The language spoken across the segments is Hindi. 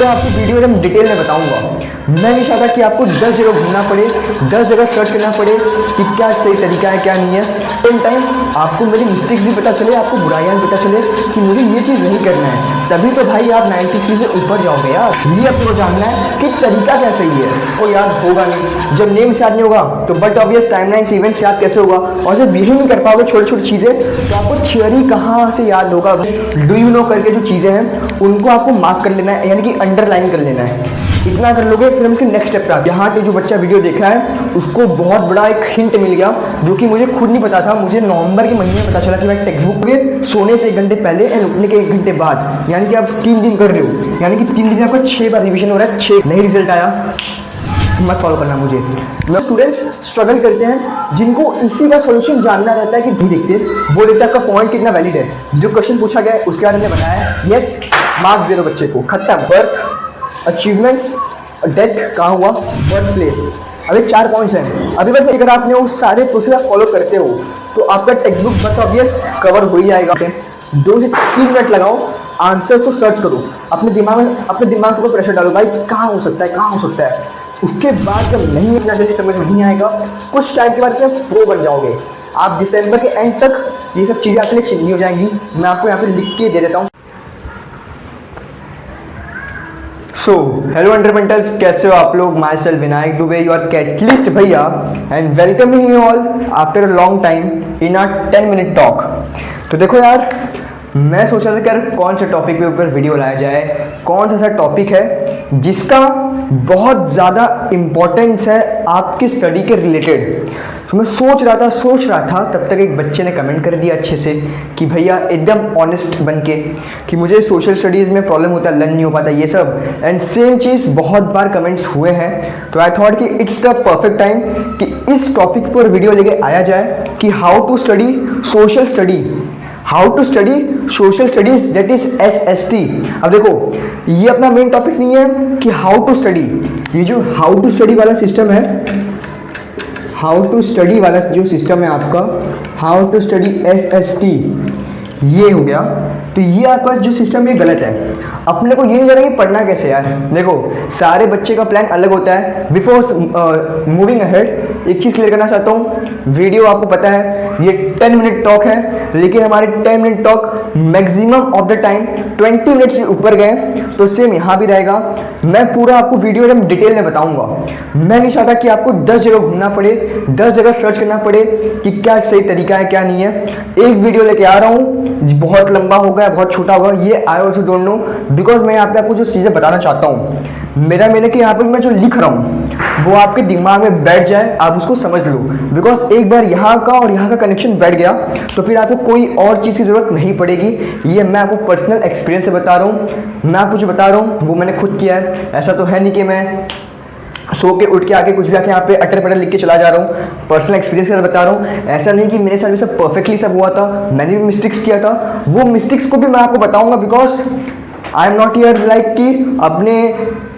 आपको वीडियो एकदम डिटेल में बताऊंगा। मैं नहीं चाहता कि आपको 10 जगह घूमना पड़े, 10 जगह सर्च करना पड़े कि क्या सही तरीका है क्या नहीं है। सेम टाइम आपको मेरी मिस्टेक्स भी पता चले, आपको बुराइयाँ भी पता चले कि मुझे ये चीज़ नहीं करना है, तभी तो भाई आप 93 से ऊपर जाओगे यार। ये आपको जानना है कि तरीका क्या सही है, वो याद होगा नहीं। जब नेम्स याद नहीं होगा तो बट ऑब्वियस टाइमलाइंस इवेंट्स याद कैसे होगा, और जब यही नहीं कर पाओगे छोटी छोटी चीज़ें, तो आपको थियोरी कहाँ से याद होगा। डू यू नो करके जो चीज़ें हैं उनको आपको मार्क कर लेना है, यानी कि अंडरलाइन कर लेना है। इतना कर लोगे फिर हम इसके नेक्स्ट स्टेप पे आते हैं। यहाँ पे जो बच्चा वीडियो देखा है उसको बहुत बड़ा एक हिंट मिल गया, जो कि मुझे खुद नहीं पता था। मुझे नवंबर के महीने में पता चला कि मैं टेक्स्ट बुक में सोने से 1 घंटे पहले एंड उठने के 1 घंटे बाद, यानी कि आप 3 दिन कर रहे हो, यानी कि 3 दिन में आपका 6 बार रिविजन हो रहा है। 6 नहीं रिजल्ट आया मत फॉलो करना मुझे। मैं स्टूडेंट्स स्ट्रगल करते हैं जिनको इसी का सॉल्यूशन जानना रहता है कि नहीं देखते, वो देखते हैं आपका पॉइंट कितना वैलिड है। जो क्वेश्चन पूछा गया है उसके बारे में बताया है, यस मार्क्स 0 बच्चे को, खत्म। बर्थ, अचीवमेंट्स, डेथ कहाँ हुआ, बर्थ प्लेस, अभी 4 पॉइंट्स हैं। अभी बस अगर आपने वो सारे प्रोसीजर फॉलो करते हो तो आपका टेक्स्ट बुक बस ऑब्वियस कवर हो ही जाएगा। 2 से 3 मिनट लगाओ, आंसर्स को सर्च करो, अपने दिमाग के ऊपर प्रेशर डालो, भाई कहाँ हो सकता है, कहाँ हो सकता है। उसके बाद जब नहीं इतना जल्दी समझ में नहीं आएगा, कुछ टाइम के बाद इसमें प्रो बन जाओगे आप। दिसंबर के एंड तक ये सब चीज़ें आपके लिए चिन्ही हो जाएंगी। मैं आपको यहाँ पे लिख के दे देता हूँ। सो हेलो अंडरमेंटर्स, कैसे हो आप लोग। Myself Vinayak Dubey, you are catalyst भैया, and welcoming you all after a long time in our 10 minute talk. तो देखो यार, मैं सोच रहा था कि यार कौन से टॉपिक के ऊपर वीडियो लाया जाए, कौन सा ऐसा टॉपिक है जिसका बहुत ज़्यादा इम्पोर्टेंस है आपकी स्टडी के रिलेटेड। तो मैं सोच रहा था तब तक एक बच्चे ने कमेंट कर दिया अच्छे से कि भैया एकदम ऑनेस्ट बन के कि मुझे सोशल स्टडीज़ में प्रॉब्लम होता है, लर्न नहीं हो पाता ये सब, एंड सेम चीज़ बहुत बार कमेंट्स हुए हैं। तो आई थॉट कि इट्स द परफेक्ट टाइम कि इस टॉपिक पर वीडियो लेके आया जाए कि how to study social studies, that is SST। अब देखो, ये अपना मेन टॉपिक नहीं है कि हाउ टू स्टडी, ये जो हाउ टू स्टडी वाला सिस्टम है, हाउ टू स्टडी वाला जो सिस्टम है आपका, हाउ टू स्टडी SST, ये हो गया। तो ये आपका जो सिस्टम ये गलत है। अपने को ये नहीं जाना कि पढ़ना कैसे यार। देखो, सारे बच्चे का प्लान अलग होता है। बिफोर मूविंग अहेड एक चीज़ क्लियर करना चाहता हूँ, वीडियो आपको पता है ये 10 मिनट टॉक है, लेकिन हमारे 10 minute talk maximum of the time 20 minute से ऊपर गए, तो सेम यहाँ भी रहेगा। मैं पूरा आपको वीडियो एकदम डिटेल में बताऊंगा। मैं नहीं चाहता कि आपको 10 जगह घूमना पड़े, 10 जगह सर्च करना पड़े कि क्या सही तरीका है क्या नहीं है। एक वीडियो लेके आ रहा हूँ, बहुत लंबा होगा, बहुत छोटा होगा, ये I also don't know, because मैं यहाँ पे आपको जो चीज़ें बताना चाहता हूँ, मेरा मैंने कि यहाँ पे मैं जो लिख रहा हूँ वो आपके दिमाग में बैठ जाए, आप उसको समझ लो। बिकॉज एक बार यहाँ का और यहाँ का कनेक्शन बैठ गया तो फिर आपको कोई और चीज़ की ज़रूरत नहीं पड़ेगी। ये मैं आपको पर्सनल एक्सपीरियंस से बता रहा हूँ। मैं आपको जो बता रहा हूँ वो मैंने खुद किया है। ऐसा तो है नहीं कि मैं सो के उठ के आके कुछ भी आके यहाँ पे अटर पटर लिख के चला जा रहा हूँ। पर्सनल एक्सपीरियंस के साथ बता रहा हूँ। ऐसा नहीं कि मेरे साथ भी सब परफेक्टली सब हुआ था, मैंने भी मिस्टेक्स किया था। वो मिस्टेक्स को भी मैं आपको बताऊंगा, because I am not here like कि अपने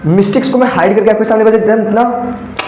मिस्टेक्स को मैं हाइड करके आपके सामने बस इतना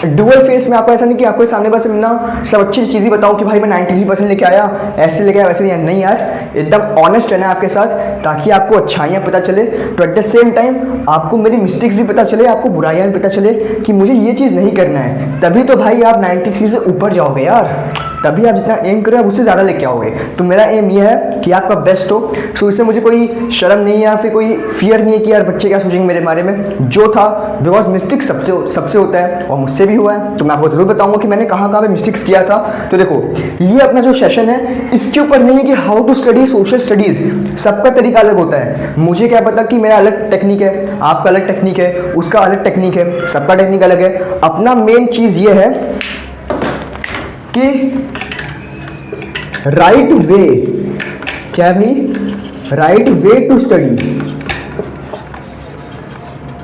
डुअल फेस में आपको ऐसा नहीं कि आपके सामने बस ना सब अच्छी चीज़ें बताऊँ कि भाई मैं 93% लेके आया, ऐसे लेके आया वैसे नहीं यार, एकदम ऑनेस्ट रहना है आपके साथ, ताकि आपको अच्छाइयाँ पता चले, तो एट द सेम टाइम आपको मेरी मिस्टेक्स भी पता चले, आपको बुराइयाँ भी पता चले कि मुझे ये चीज़ नहीं करना है। तभी तो भाई आप 93 से ऊपर जाओगे यार, तभी आप जितना एम करें आप उससे ज़्यादा लेके आओगे। तो मेरा एम ये है कि आपका बेस्ट हो। सो इससे मुझे कोई शर्म नहीं है या फिर कोई फियर नहीं है कि यार बच्चे क्या सोचेंगे मेरे बारे में। जो था बिकॉज मिस्टेक सबसे होता है और मुझसे भी हुआ है, तो मैं आपको जरूर बताऊंगा कि मैंने कहाँ पे मिस्टेक्स किया था। तो देखो, ये अपना जो सेशन है इसके ऊपर नहीं है कि how to study social studies, सबका तरीका अलग होता है। मुझे क्या पता कि मेरा अलग टेक्निक है, आपका अलग टेक्निक है, उसका अलग टेक्निक है, सबका टेक्निक अलग है। अपना मेन चीज़ ये है कि राइट वे, क्या भी right way to study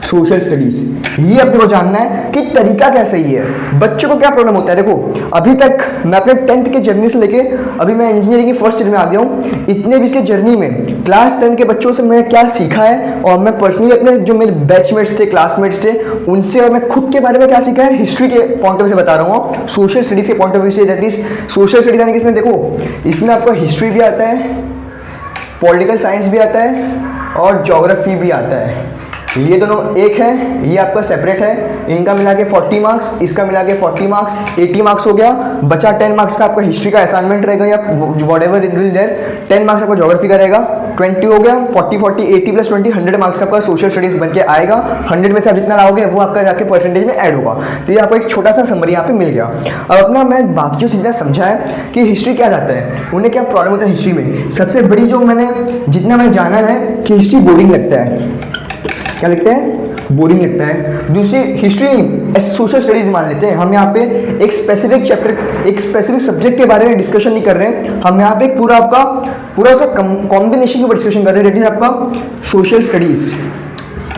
social studies, ये अपने को जानना है कि तरीका क्या सही है। बच्चों को क्या प्रॉब्लम होता है। देखो, अभी तक मैं अपने 10th के जर्नी से लेके अभी मैं इंजीनियरिंग की फर्स्ट ईयर में आ गया हूँ। इतने भी इसके जर्नी में क्लास 10 के बच्चों से मैंने क्या सीखा है, और मैं पर्सनली अपने जो मेरे बैचमेट्स थे, क्लासमेट्स थे, उनसे, और मैं खुद के बारे में क्या सीखा है, हिस्ट्री के पॉइंट ऑफ व्यू से बता रहा हूँ, सोशल स्टडीज के पॉइंट ऑफ व्यू से। दैट इज सोशल स्टडीज यानी कि इसमें देखो, इसमें आपको हिस्ट्री भी आता है, पॉलिटिकल साइंस भी आता है और ज्योग्राफी भी आता है। ये दोनों एक है, ये आपका सेपरेट है, इनका मिला के 40 मार्क्स, इसका मिला के 40 मार्क्स, 80 मार्क्स हो गया। बचा 10 मार्क्स का आपका हिस्ट्री का असाइनमेंट रहेगा या whatever it will there. 10 marks आपका ज्योग्राफी का रहेगा, 20 हो गया, 40 40 80 प्लस 20 100 मार्क्स आपका सोशल स्टडीज बन के आएगा। 100 में से आप जितना लाओगे वो आपका जाके परसेंटेज में ऐड होगा। तो ये आपको एक छोटा सा समरी यहाँ पे मिल गया। अब अपना मैं बाकियों से जितना समझा है कि हिस्ट्री क्या जाता है, उन्हें क्या प्रॉब्लम होता है हिस्ट्री में। सबसे बड़ी जो जितना मैंने जाना है कि हिस्ट्री बोरिंग लगता है। क्या लगता है? बोरिंग लगता है। दूसरी, हिस्ट्री सोशल स्टडीज मान लेते हैं हम। यहाँ पे एक स्पेसिफिक चैप्टर, एक स्पेसिफिक सब्जेक्ट के बारे में डिस्कशन नहीं कर रहे हैं हम। यहाँ पे एक पूरा उसका कॉम्बिनेशन के ऊपर डिस्कशन कर रहे हैं, डेट इज आपका सोशल स्टडीज।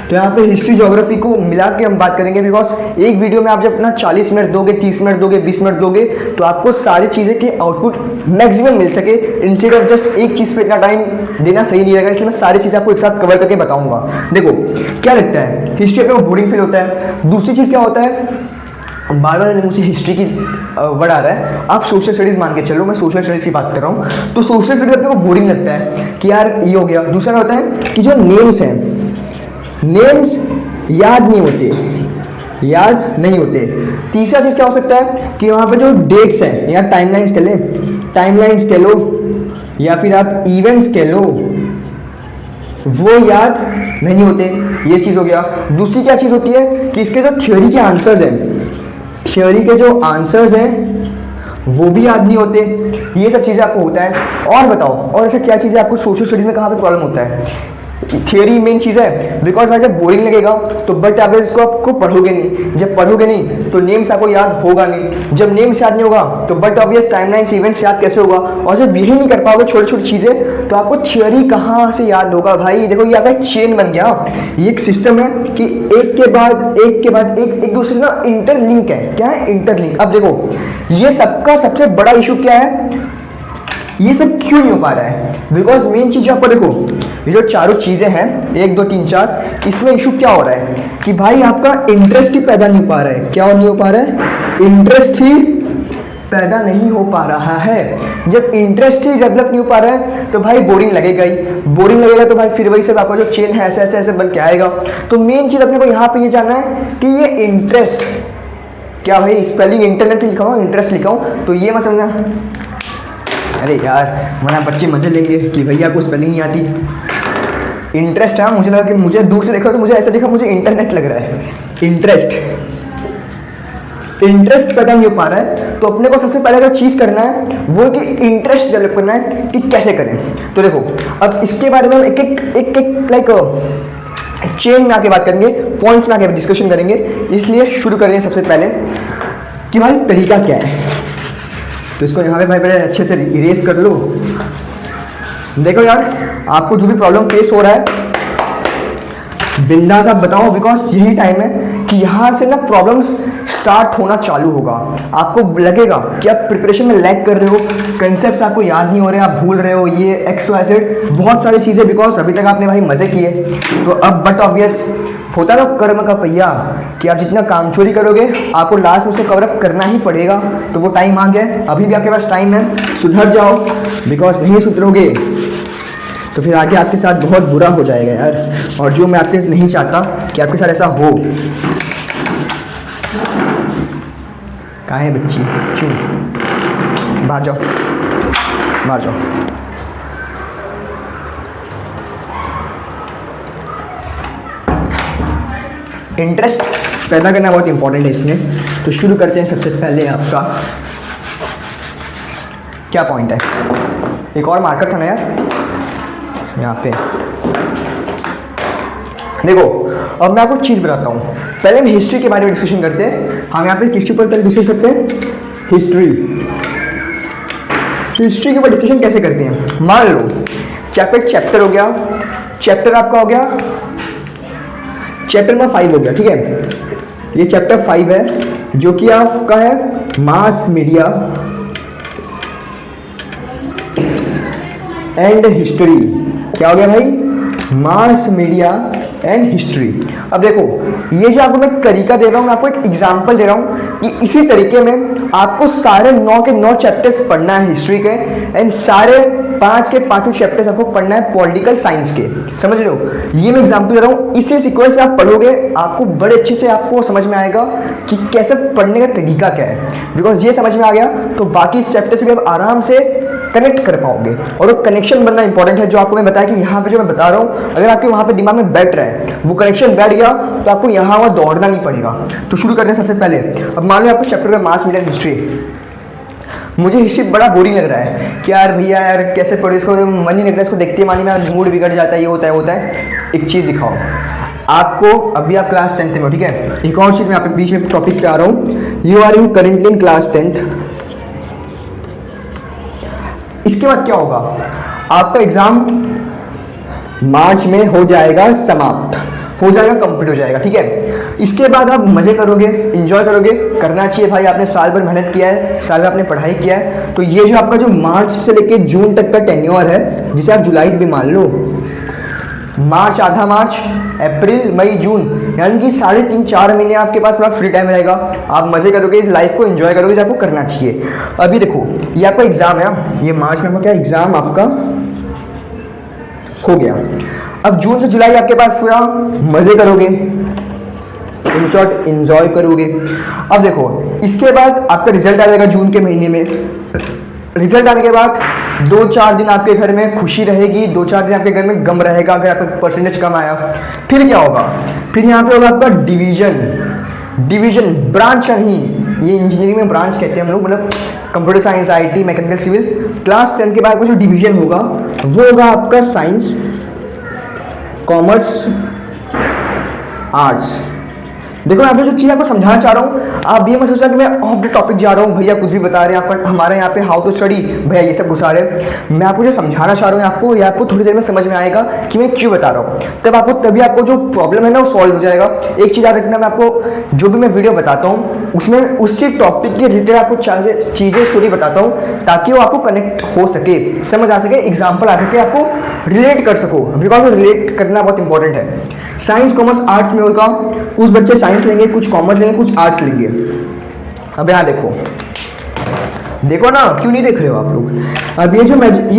तो यहाँ पे हिस्ट्री ज्योग्राफी को मिला के हम बात करेंगे, बिकॉज एक वीडियो में आप जब अपना 40 मिनट दोगे, 30 मिनट दोगे, 20 मिनट दोगे, तो आपको सारी चीज़ें के आउटपुट मैक्सिमम मिल सके, इंस्टेड ऑफ जस्ट एक चीज़ पे इतना टाइम देना सही नहीं रहेगा। इसलिए मैं सारी चीज़ें आपको एक साथ कवर करके बताऊंगा। देखो क्या लगता है, हिस्ट्री अपने को बोरिंग फील होता है। दूसरी चीज़ क्या होता है, बार बार मुझे हिस्ट्री की वर्ड आ रहा है, आप सोशल स्टडीज मान के चलो, मैं सोशल स्टडीज की बात कर रहा हूँ। तो सोशल स्टडीज अपने को बोरिंग लगता है कि यार ये हो गया। दूसरा क्या होता है कि जो नेम्स हैं, नेम्स याद नहीं होते। तीसरा चीज क्या हो सकता है कि वहां पे जो डेट्स हैं या टाइमलाइंस कह लो या फिर आप इवेंट्स कह लो, वो याद नहीं होते। ये चीज हो गया। दूसरी क्या चीज होती है कि इसके जो थ्योरी के आंसर्स हैं वो भी याद नहीं होते। ये सब चीजें आपको होता है। और बताओ, और ऐसे क्या चीजें आपको सोशल स्टडीज में कहाँ पे प्रॉब्लम होता है? थियरी मेन चीज़ है, बिकॉज भाई जब बोरिंग लगेगा तो बट आप इसको आपको पढ़ोगे नहीं। जब पढ़ोगे नहीं तो नेम्स आपको याद होगा नहीं। जब नेम्स याद नहीं होगा तो बट ऑब्वियस टाइमलाइंस इवेंट्स याद कैसे होगा? और जब यही नहीं कर पाओगे छोटी छोटी चीज़ें, तो आपको थियरी कहाँ से याद होगा भाई? देखो ये आपका एक चेन बन गया। ये एक सिस्टम है कि एक के बाद एक दूसरे से ना इंटरलिंक है। क्या है? इंटरलिंक। अब देखो ये सबका सबसे बड़ा इशू क्या है, ये सब क्यों नहीं हो पा रहा है? बिकॉज मेन चीज आपको देखो, ये जो चारों चीजें हैं 1 2 3 4, इसमें इशू क्या हो रहा है कि भाई आपका इंटरेस्ट ही पैदा नहीं हो पा रहा है। क्या नहीं हो पा रहा है? इंटरेस्ट ही पैदा नहीं हो पा रहा है। जब इंटरेस्ट ही डेवलप नहीं हो पा रहा है तो भाई बोरिंग लगेगा ही। बोरिंग लगेगा तो भाई फिर वही सब आपका जो चेन है ऐसे ऐसे बन के आएगा। तो मेन चीज अपने को यहाँ पे ये जानना है कि ये इंटरेस्ट क्या, भाई स्पेलिंग इंटरनेट लिखा हूँ, इंटरेस्ट लिखा हूँ, तो ये मत समझना अरे यार वरना बच्चे मजे लेंगे कि भैया आपको स्पेलिंग नहीं आती। इंटरेस्ट है, मुझे लगा कि मुझे दूर से देखा तो मुझे ऐसा दिखा मुझे इंटरनेट लग रहा है। इंटरेस्ट पैदा नहीं हो पा रहा है। तो अपने को सबसे पहले जो चीज़ करना है वो कि इंटरेस्ट डेवलप करना है कि कैसे करें। तो देखो अब इसके बारे में हम एक लाइक चेन में आके बात करेंगे, पॉइंट्स में आके डिस्कशन करेंगे। इसलिए शुरू करेंगे सबसे पहले कि भाई तरीका क्या है। तो इसको यहाँ पे भाई पहले अच्छे से इरेज कर लो। देखो यार आपको जो भी प्रॉब्लम फेस हो रहा है बिंदास आप बताओ, बिकॉज यही टाइम है कि यहाँ से ना प्रॉब्लम्स स्टार्ट होना चालू होगा। आपको लगेगा कि आप प्रिपरेशन में लैग कर रहे हो, कंसेप्ट्स आपको याद नहीं हो रहे, आप भूल रहे हो, ये एक्स वाई जेड बहुत सारी चीज़ें, बिकॉज अभी तक आपने भाई मजे किए। तो अब बट ऑब्वियस होता ना कर्म का पहिया कि आप जितना काम चोरी करोगे आपको लास्ट उसको कवर अप करना ही पड़ेगा। तो वो टाइम आ गया, अभी भी आपके पास टाइम है, सुधर जाओ। बिकॉज नहीं सुधरोगे तो फिर आगे आपके साथ बहुत बुरा हो जाएगा यार। और जो मैं आपके नहीं चाहता कि आपके साथ ऐसा हो। कहाँ है बच्ची? क्यों? बाहर जाओ, बाहर जाओ। इंटरेस्ट पैदा करना बहुत इंपॉर्टेंट है इसमें। तो शुरू करते हैं। सबसे पहले आपका क्या पॉइंट है? एक और मार्कर था ना यार यहाँ पे। देखो अब मैं आपको चीज़ बताता हूँ। पहले हम हिस्ट्री के बारे में डिस्कशन करते हैं। हम यहाँ पे किसके ऊपर पहले डिस्कस करते हैं? हिस्ट्री के ऊपर डिस्कशन कैसे करते हैं? मान लो चैप्टर हो गया, चैप्टर आपका हो गया, चैप्टर नंबर 5 हो गया, ठीक है। ये चैप्टर 5 है जो कि आपका है मास मीडिया एंड हिस्ट्री। क्या हो गया भाई? Mass media and history. अब देखो ये जो आपको मैं तरीका दे रहा हूँ, मैं आपको एक एग्जांपल दे रहा हूँ कि इसी तरीके में आपको सारे 9 के 9 चैप्टर्स पढ़ना है हिस्ट्री के, एंड सारे 5 के 5 चैप्टर्स आपको पढ़ना है पॉलिटिकल साइंस के। समझ रहे हो, ये मैं एग्जांपल दे रहा हूँ, इसी सीक्वेंस से आप पढ़ोगे आपको बड़े अच्छे से आपको समझ में आएगा कि कैसे पढ़ने का तरीका क्या है। बिकॉज ये समझ में आ गया तो बाकी इस चैप्टर से भी आप आराम से कनेक्ट कर पाओगे, और वो कनेक्शन बनना इंपॉर्टेंट है। जो आपको मैं बताया कि यहाँ पे जो मैं बता रहा हूँ, अगर आपके वहाँ पे दिमाग में बैठ रहा है, वो कनेक्शन बैठ गया तो आपको यहाँ वहाँ दौड़ना नहीं पड़ेगा। तो शुरू करते हैं सबसे पहले। अब मान लो आपको चैप्टर का मास मीडिया हिस्ट्री, मुझे हिस्ट्री बड़ा बोरिंग लग रहा है कि यार भैया यार कैसे पढ़े, इसको मन ही नहीं लग रहा है, इसको देखते मानी में मूड बिगड़ जाता है, ये होता है। एक चीज़ दिखाओ आपको, अभी आप क्लास 10th में हो, ठीक है। एक और चीज़ मैं यहाँ पे बीच में टॉपिक पे आ रहा हूँ, you are in currently in class 10th। इसके बाद क्या होगा, आपका एग्जाम मार्च में हो जाएगा समाप्त, हो जाएगा, कंप्लीट हो जाएगा, ठीक है। इसके बाद आप मजे करोगे, एंजॉय करोगे, करना चाहिए भाई, आपने साल भर मेहनत किया है, साल भर आपने पढ़ाई किया है। तो ये जो आपका जो मार्च से लेके जून तक का टेन्योर है, जिसे आप जुलाई भी मान लो, मार्च, आधा मार्च, अप्रैल, मई, जून, यानी कि 3.5-4 महीने आपके पास थोड़ा फ्री टाइम रहेगा। आप मजे करोगे, लाइफ को एंजॉय करोगे, जो आपको करना चाहिए। अभी देखो ये आपका एग्जाम है, ये मार्च में आपका क्या एग्जाम आपका हो गया। अब जून से जुलाई आपके पास पूरा मजे करोगे, इन शॉर्ट एंजॉय करोगे। अब देखो इसके बाद आपका रिजल्ट आ जाएगा जून के महीने में। रिजल्ट आने के बाद 2-4 दिन आपके घर में खुशी रहेगी, 2-4 दिन आपके घर में गम रहेगा अगर आपका परसेंटेज कम आया। फिर क्या होगा, फिर यहाँ पे होगा आपका डिवीजन ब्रांच का नहीं, ये इंजीनियरिंग में ब्रांच कहते हैं हम लोग, मतलब computer science, IT, mechanical, civil. Class 10 के बाद का जो डिवीजन होगा वो होगा आपका साइंस, कॉमर्स, आर्ट्स। देखो यहाँ पे जो चीज़ आपको समझाना चाह रहा हूँ, आप ये मत सोचना कि मैं ऑफ द टॉपिक जा रहा हूँ, भैया कुछ भी बता रहे हैं आप, हमारे यहाँ पे हाउ टू स्टडी भैया ये सब घुसा रहे हैं। मैं आपको जो समझाना चाह रहा हूँ आपको, ये आपको थोड़ी देर में समझ में आएगा कि मैं क्यों बता रहा हूँ। तभी आपको जो प्रॉब्लम है ना वो सॉल्व हो जाएगा। एक चीज़ याद रखना, मैं आपको जो भी मैं वीडियो बताता हूँ उसमें उसी टॉपिक के रिलेटेड आपको चीज़ें स्टोरी बताता हूँ, ताकि वो आपको कनेक्ट हो सके, समझ आ सके, एग्जाम्पल आ सके, आपको रिलेट कर सको, बिकॉज रिलेट करना बहुत इंपॉर्टेंट है। साइंस, कॉमर्स, आर्ट्स में होगा, कुछ बच्चे साइंस लेंगे, कुछ कॉमर्स लेंगे, कुछ आर्ट्स लेंगे। अब यहाँ देखो ना, क्यों नहीं देख रहे हो आप लोग। अब ये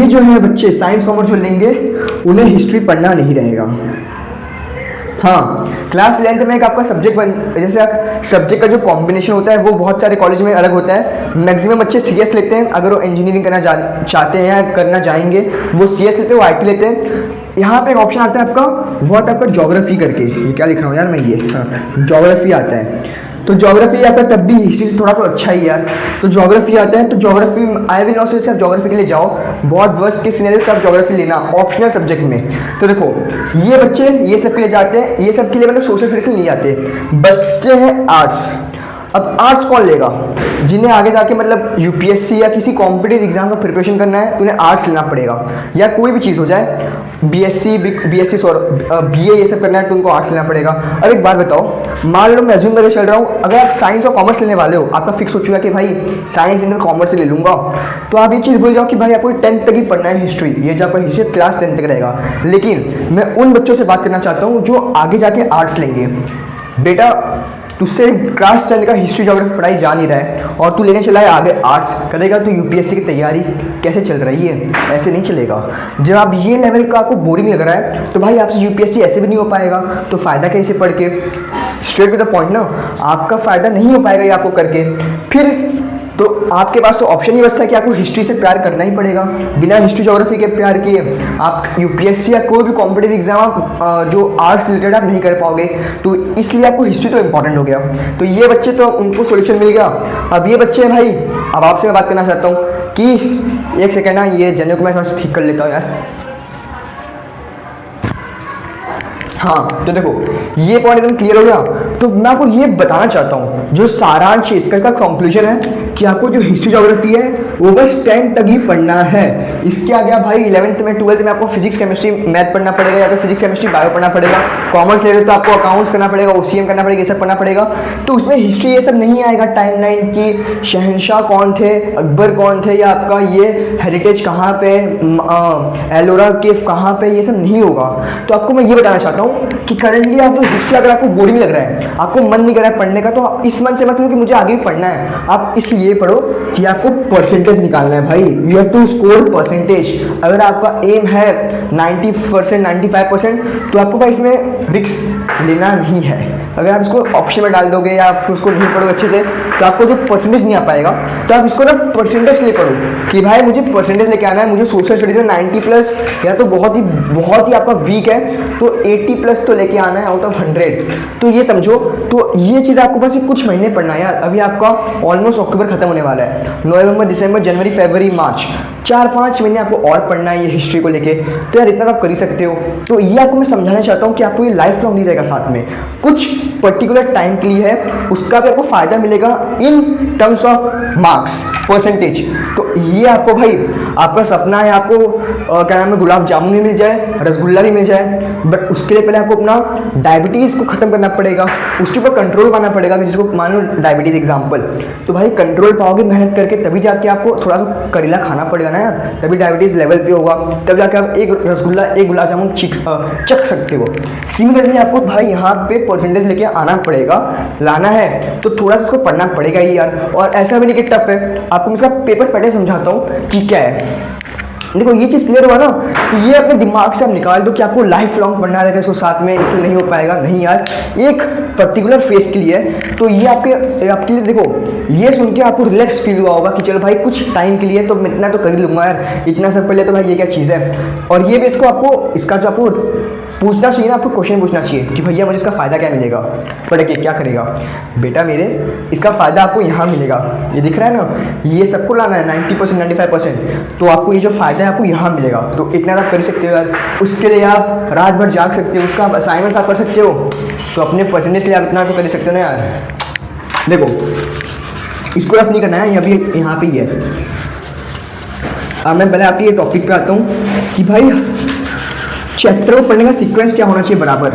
जो है बच्चे साइंस कॉमर्स जो लेंगे उन्हें हिस्ट्री पढ़ना नहीं रहेगा। हाँ, क्लास 11th में एक आपका सब्जेक्ट जैसे सब्जेक्ट का जो कॉम्बिनेशन होता है वो बहुत सारे कॉलेज में अलग होता है। मैक्सिमम बच्चे सीएस लेते हैं, अगर वो इंजीनियरिंग करना चाहते हैं या करना चाहेंगे वो सीएस लेते हैं, वो आईटी लेते हैं। यहाँ पे एक ऑप्शन आता है आपका, वो आता है आपका ज्योग्राफी करके, ये क्या लिख रहा हूँ यार मैं, ये ज्योग्राफी आता है। तो ज्योग्राफी आपका तब भी हिस्ट्री से थोड़ा तो अच्छा ही यार। तो ज्योग्राफी आता है, तो ज्योग्राफी आई विल नॉट से आप ज्योग्राफी के लिए जाओ, बहुत वर्स्ट के सिनेरियो आप ज्योग्राफी लेना ऑप्शनल सब्जेक्ट में। तो देखो ये बच्चे ये सब के लिए जाते हैं, ये सब के लिए मतलब सोशल स्टडीज नहीं जाते, बच्चे हैं आर्ट्स। अब आर्ट्स कौन लेगा, जिन्हें आगे जाके मतलब यूपीएससी या किसी कॉम्पिटिटिव एग्जाम का प्रिपरेशन करना है तो उन्हें आर्ट्स लेना पड़ेगा, या कोई भी चीज़ हो जाए, बीएससी बीए ये सब करना है तो उनको आर्ट्स लेना पड़ेगा। अब एक बात बताओ, मान लो मैं अज्यूम करके चल रहा हूँ, अगर आप साइंस और कॉमर्स लेने वाले हो, आपका फिक्स हो चुका कि भाई साइंस इंटर कॉमर्स से ले लूँगा, तो आप ये चीज़ भूल जाओ कि भाई आपको 10th तक ही पढ़ना है हिस्ट्री, ये जो आपका हिस्ट्री क्लास 10 तक रहेगा। लेकिन मैं उन बच्चों से बात करना चाहता हूँ जो आगे जाके आर्ट्स लेंगे। बेटा तुझसे क्लास 10 का हिस्ट्री ज्योग्राफी पढ़ाई जा नहीं रहा है और तू लेने चला है आगे आर्ट्स, करेगा तो यूपीएससी की तैयारी कैसे चल रही है, ऐसे नहीं चलेगा। जब आप ये लेवल का आपको बोरिंग लग रहा है तो भाई आपसे यूपीएससी ऐसे भी नहीं हो पाएगा, तो फ़ायदा कैसे पढ़ के, स्ट्रेट टू द पॉइंट ना, आपका फ़ायदा नहीं हो पाएगा ये आपको करके। फिर तो आपके पास तो ऑप्शन ही बचता है कि आपको हिस्ट्री से प्यार करना ही पड़ेगा। बिना हिस्ट्री ज्योग्राफी के प्यार किए आप यूपीएससी या कोई भी कॉम्पिटिटिव एग्जाम जो आर्ट्स रिलेटेड आप नहीं कर पाओगे, तो इसलिए आपको हिस्ट्री तो इंपॉर्टेंट हो गया। तो ये बच्चे तो उनको सोल्यूशन मिल गया। अब ये बच्चे भाई, अब आपसे मैं बात करना चाहता हूँ कि एक सेकेंड ना, ये जने को मैं थोड़ा ठीक कर लेता हूँ यार। हाँ तो देखो ये पॉइंट एकदम क्लियर हो गया। तो मैं आपको ये बताना चाहता हूँ, जो सारांश इसका कंक्लूजन है कि आपको जो हिस्ट्री ज्योग्राफी है वो बस 10 तक ही पढ़ना है। इसके आगे आप भाई 11th में 12th में आपको फिजिक्स केमिस्ट्री मैथ पढ़ना पड़ेगा, या तो फिजिक्स केमिस्ट्री बायो पढ़ना पड़ेगा। कॉमर्स ले रहे हो तो आपको अकाउंट्स करना पड़ेगा, ओसीएम करना पड़ेगा, ये सब पढ़ना पड़ेगा। तो उसमें हिस्ट्री ये सब नहीं आएगा, टाइमलाइन की शहंशाह कौन थे, अकबर कौन थे, या आपका ये हेरिटेज कहाँ पे, एलोरा केव कहाँ पे, ये सब नहीं होगा। तो आपको मैं ये बताना चाहता हूँ कि करंटली आप जो हिस्ट्री अगर आपको बोरिंग लग रहा है, आपको मन नहीं कर रहा है पढ़ने का, तो इस मन से मत लो कि मुझे आगे भी पढ़ना है। आप इसलिए पढ़ो कि आपको परसेंटेज निकालना है भाई, you have to score percentage. अगर आपका एम है 90% 95%, तो आपको भाई इसमें रिस्क लेना नहीं है। अगर आप इसको ऑप्शन में डाल दोगे या आप उसको नहीं पढ़ोगे अच्छे से, तो आपको जो परसेंटेज नहीं आ पाएगा। तो आप इसको ना परसेंटेज के लिए पढ़ो कि भाई मुझे परसेंटेज लेके आना है, मुझे सोशल स्टडीज में 90+ या तो बहुत ही आपका वीक है तो 80+ तो लेके आना है आउट ऑफ 100। तो ये समझो, तो ये चीज़ आपको बस कुछ महीने पढ़ना है यार। अभी आपका ऑलमोस्ट अक्टूबर खत्म होने वाला है, नवंबर दिसंबर जनवरी फरवरी मार्च 4-5 महीने आपको और पढ़ना है ये हिस्ट्री को लेके। तो यार इतना आप कर ही सकते हो। तो ये आपको मैं समझाना चाहता हूँ कि आपको ये लाइफ लॉन्ग नहीं रहेगा, साथ में कुछ पर्टिकुलर टाइम के लिए है, उसका भी आपको फायदा मिलेगा in terms of marks percentage. तो ये आपको भाई, आपका सपना है आपको क्या नाम है, गुलाब जामुन भी मिल जाए, रसगुल्ला भी मिल जाए, बट उसके लिए पहले आपको अपना डायबिटीज़ को खत्म करना पड़ेगा, उसके ऊपर कंट्रोल पाना पड़ेगा। जिसको मान लो डायबिटीज़ एग्जाम्पल, तो भाई कंट्रोल पाओगे मेहनत करके, तभी जाके आपको थोड़ा सा करेला खाना पड़ेगा ना यार, तभी डायबिटीज़ लेवल पे होगा, तब जाके आप एक रसगुल्ला एक गुलाब जामुन चख सकते हो। सिमिलरली आपको भाई यहाँ पे परसेंटेज लेके आना पड़ेगा, लाना है तो थोड़ा सा इसको पढ़ना पड़ेगा ही यार। और ऐसा भी नहीं कि टफ है, आपको मैं इसका पेपर पैटर्न समझाता हूँ कि क्या है। देखो ये चीज़ क्लियर हुआ ना, तो ये अपने दिमाग से आप निकाल दो कि आपको लाइफ लॉन्ग पढ़ना रहेगा इसको साथ में, इसलिए नहीं हो पाएगा। नहीं यार, एक पर्टिकुलर फेज के लिए। तो ये आपके लिए देखो, ये सुन के आपको रिलैक्स फील हुआ होगा कि चलो भाई कुछ टाइम के लिए तो मैं इतना तो कर ही लूँगा यार, इतना सब पढ़ लिया तो भाई ये क्या चीज़ है। और ये भी इसको आपको, इसका जो आपको पूछना चाहिए ना, आपको क्वेश्चन पूछना चाहिए कि भैया मुझे इसका फ़ायदा क्या मिलेगा, पढ़ के क्या करेगा बेटा मेरे, इसका फ़ायदा आपको यहाँ मिलेगा। ये दिख रहा है ना, ये सबको लाना है 90% 95%, तो आपको ये जो फ़ायदा है आपको यहाँ मिलेगा। तो इतना आप कर सकते हो यार, उसके लिए आप रात भर जाग सकते हो, उसका असाइनमेंट्स आप कर सकते हो। तो अपने परसेंटेज के लिए आप इतना तो कर सकते हो ना यार। देखो इसको रफ नहीं करना है, अभी यहाँ पे ही है। अब मैं पहले आपके ये टॉपिक पे आता हूँ कि भाई चैप्टर को पढ़ने का सीक्वेंस क्या होना चाहिए बराबर।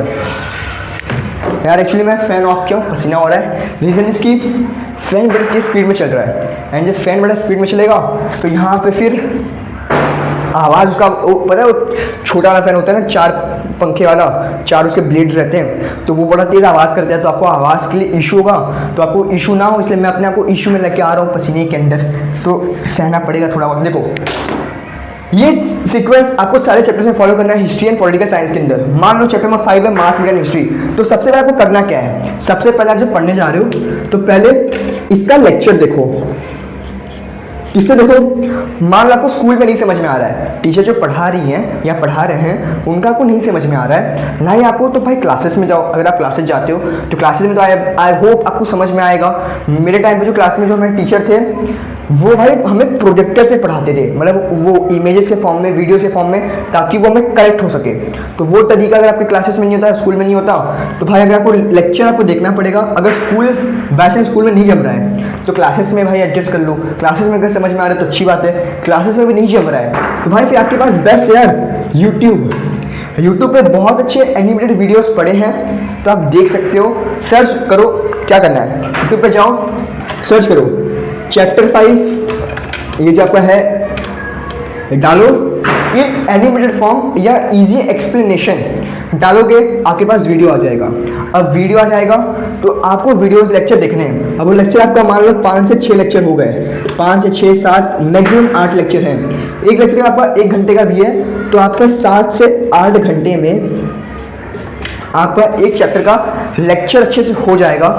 यार एक्चुअली मैं फ़ैन ऑफ किया हूँ, पसीना हो रहा है। रीज़न इसकी फ़ैन बड़ी तेज स्पीड में चल रहा है, एंड जब फ़ैन बड़ा स्पीड में चलेगा तो यहाँ पे फिर आवाज़ उसका पता है, वो छोटा वाला फ़ैन होता है ना, 4 पंखे वाला, 4 उसके ब्लेड्स रहते हैं, तो वो बड़ा तेज़ आवाज़ करता है। तो आपको आवाज़ के लिए इशू होगा, तो आपको इशू ना हो इसलिए मैं अपने आपको इशू में लेके आ रहा हूँ पसीने के अंदर, तो सहना पड़ेगा थोड़ा बहुत। देखो ये सीक्वेंस आपको सारे चैप्टर्स में फॉलो करना है हिस्ट्री एंड पॉलिटिकल साइंस के अंदर। मान लो चैप्टर नंबर 5 है मास मीडिया एंड हिस्ट्री, तो सबसे पहले आपको करना क्या है, सबसे पहले आप जब पढ़ने जा रहे हो तो पहले इसका लेक्चर देखो। इससे देखो, मान लो आपको स्कूल में नहीं समझ में आ रहा है, टीचर जो पढ़ा रही हैं या पढ़ा रहे हैं उनका आपको नहीं समझ में आ रहा है ना ही आपको, तो भाई क्लासेस में जाओ। अगर आप क्लासेस जाते हो तो क्लासेस में तो आई होप आपको समझ में आएगा। मेरे टाइम पे जो क्लास में जो हमारे टीचर थे वो भाई हमें प्रोजेक्टर से पढ़ाते थे, मतलब वो इमेजेस के फॉर्म में, वीडियोस के फॉर्म में, ताकि वो हमें करेक्ट हो सके। तो वो तरीका अगर आपके क्लासेस में नहीं होता, स्कूल में नहीं होता, तो भाई अगर आपको लेक्चर आपको देखना पड़ेगा। अगर वैसे स्कूल में नहीं जम रहा है तो क्लासेस में भाई एडजस्ट कर लो। क्लासेस में अगर समझ में आ रहा है तो अच्छी बात है, क्लासेस में भी नहीं जम रहा है तो भाई फिर आपके पास बेस्ट यार यूट्यूब पे बहुत अच्छे एनिमेटेड वीडियोस पड़े हैं, तो आप देख सकते हो। सर्च करो, क्या करना है, यूट्यूब पे जाओ, सर्च करो चैप्टर 5, ये जो आपका है डालो, इन एनिमेटेड फॉर्म या इजी एक्सप्लेनेशन डालोगे, आपके पास वीडियो आ जाएगा। अब वीडियो आ जाएगा तो आपको वीडियोस लेक्चर देखने हैं। अब वो लेक्चर आपका मान लो 5 से 6 लेक्चर हो गए, 5 से 6 7 मैक्सिमम 8 लेक्चर हैं। एक लेक्चर आपका 1 घंटे का भी है, तो आपका 7 से 8 घंटे में आपका एक चैप्टर का लेक्चर अच्छे से हो जाएगा।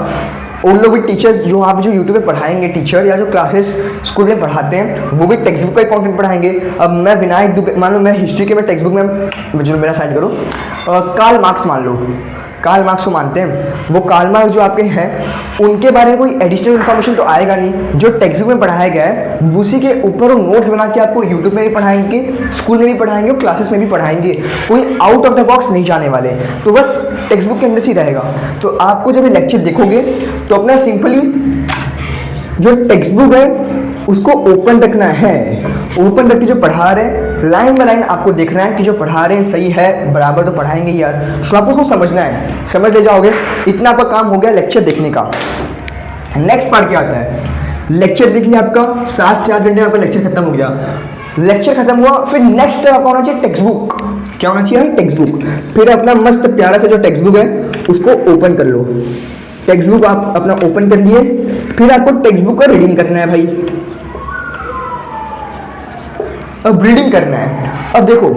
उन लोग भी टीचर्स जो आप जो यूट्यूब पे पढ़ाएंगे टीचर, या जो क्लासेस स्कूल में पढ़ाते हैं, वो भी टेक्स्ट बुक का कंटेंट पढ़ाएंगे। अब मैं विनायक दुबे, मान लो मैं हिस्ट्री के मैं टेक्स्ट बुक में जो मेरा साइड करो, कार्ल मार्क्स मान लो, कार्ल मार्क्स को मानते हैं, वो कार्ल मार्क्स जो आपके हैं उनके बारे में कोई एडिशनल इन्फॉर्मेशन तो आएगा नहीं, जो टेक्स्ट बुक में पढ़ाया गया है उसी के ऊपर वो नोट्स बना के आपको यूट्यूब में भी पढ़ाएंगे, स्कूल में भी पढ़ाएंगे और क्लासेस में भी पढ़ाएंगे। कोई आउट ऑफ द बॉक्स नहीं जाने वाले, तो बस टेक्स्ट बुक के अंदर से रहेगा। तो आपको जब ये लेक्चर देखोगे तो अपना सिंपली जो टेक्स्ट बुक है उसको ओपन रखना है। ओपन रख के जो पढ़ा रहे लाइन बाय लाइन आपको देखना है कि जो पढ़ा रहे हैं सही है, बराबर तो पढ़ाएंगे यार, तो आपको उसको समझना है, समझ ले जाओगे, इतना आपका काम हो गया लेक्चर देखने का। नेक्स्ट पार्ट क्या आता है, लेक्चर देख लिया आपका 7 से 8 घंटे में आपका लेक्चर खत्म हो गया। लेक्चर खत्म हुआ, फिर नेक्स्ट स्टेप आपका होना चाहिए टेक्स्ट बुक। क्या होना चाहिए, टेक्स्ट बुक। फिर अपना मस्त प्यारा सा जो टेक्स्ट बुक है उसको ओपन कर लो। टेक्स्ट बुक आप अपना ओपन कर लिए, फिर आपको टेक्स्ट बुक का रीडिंग करना है भाई। अब रीडिंग करना है, अब देखो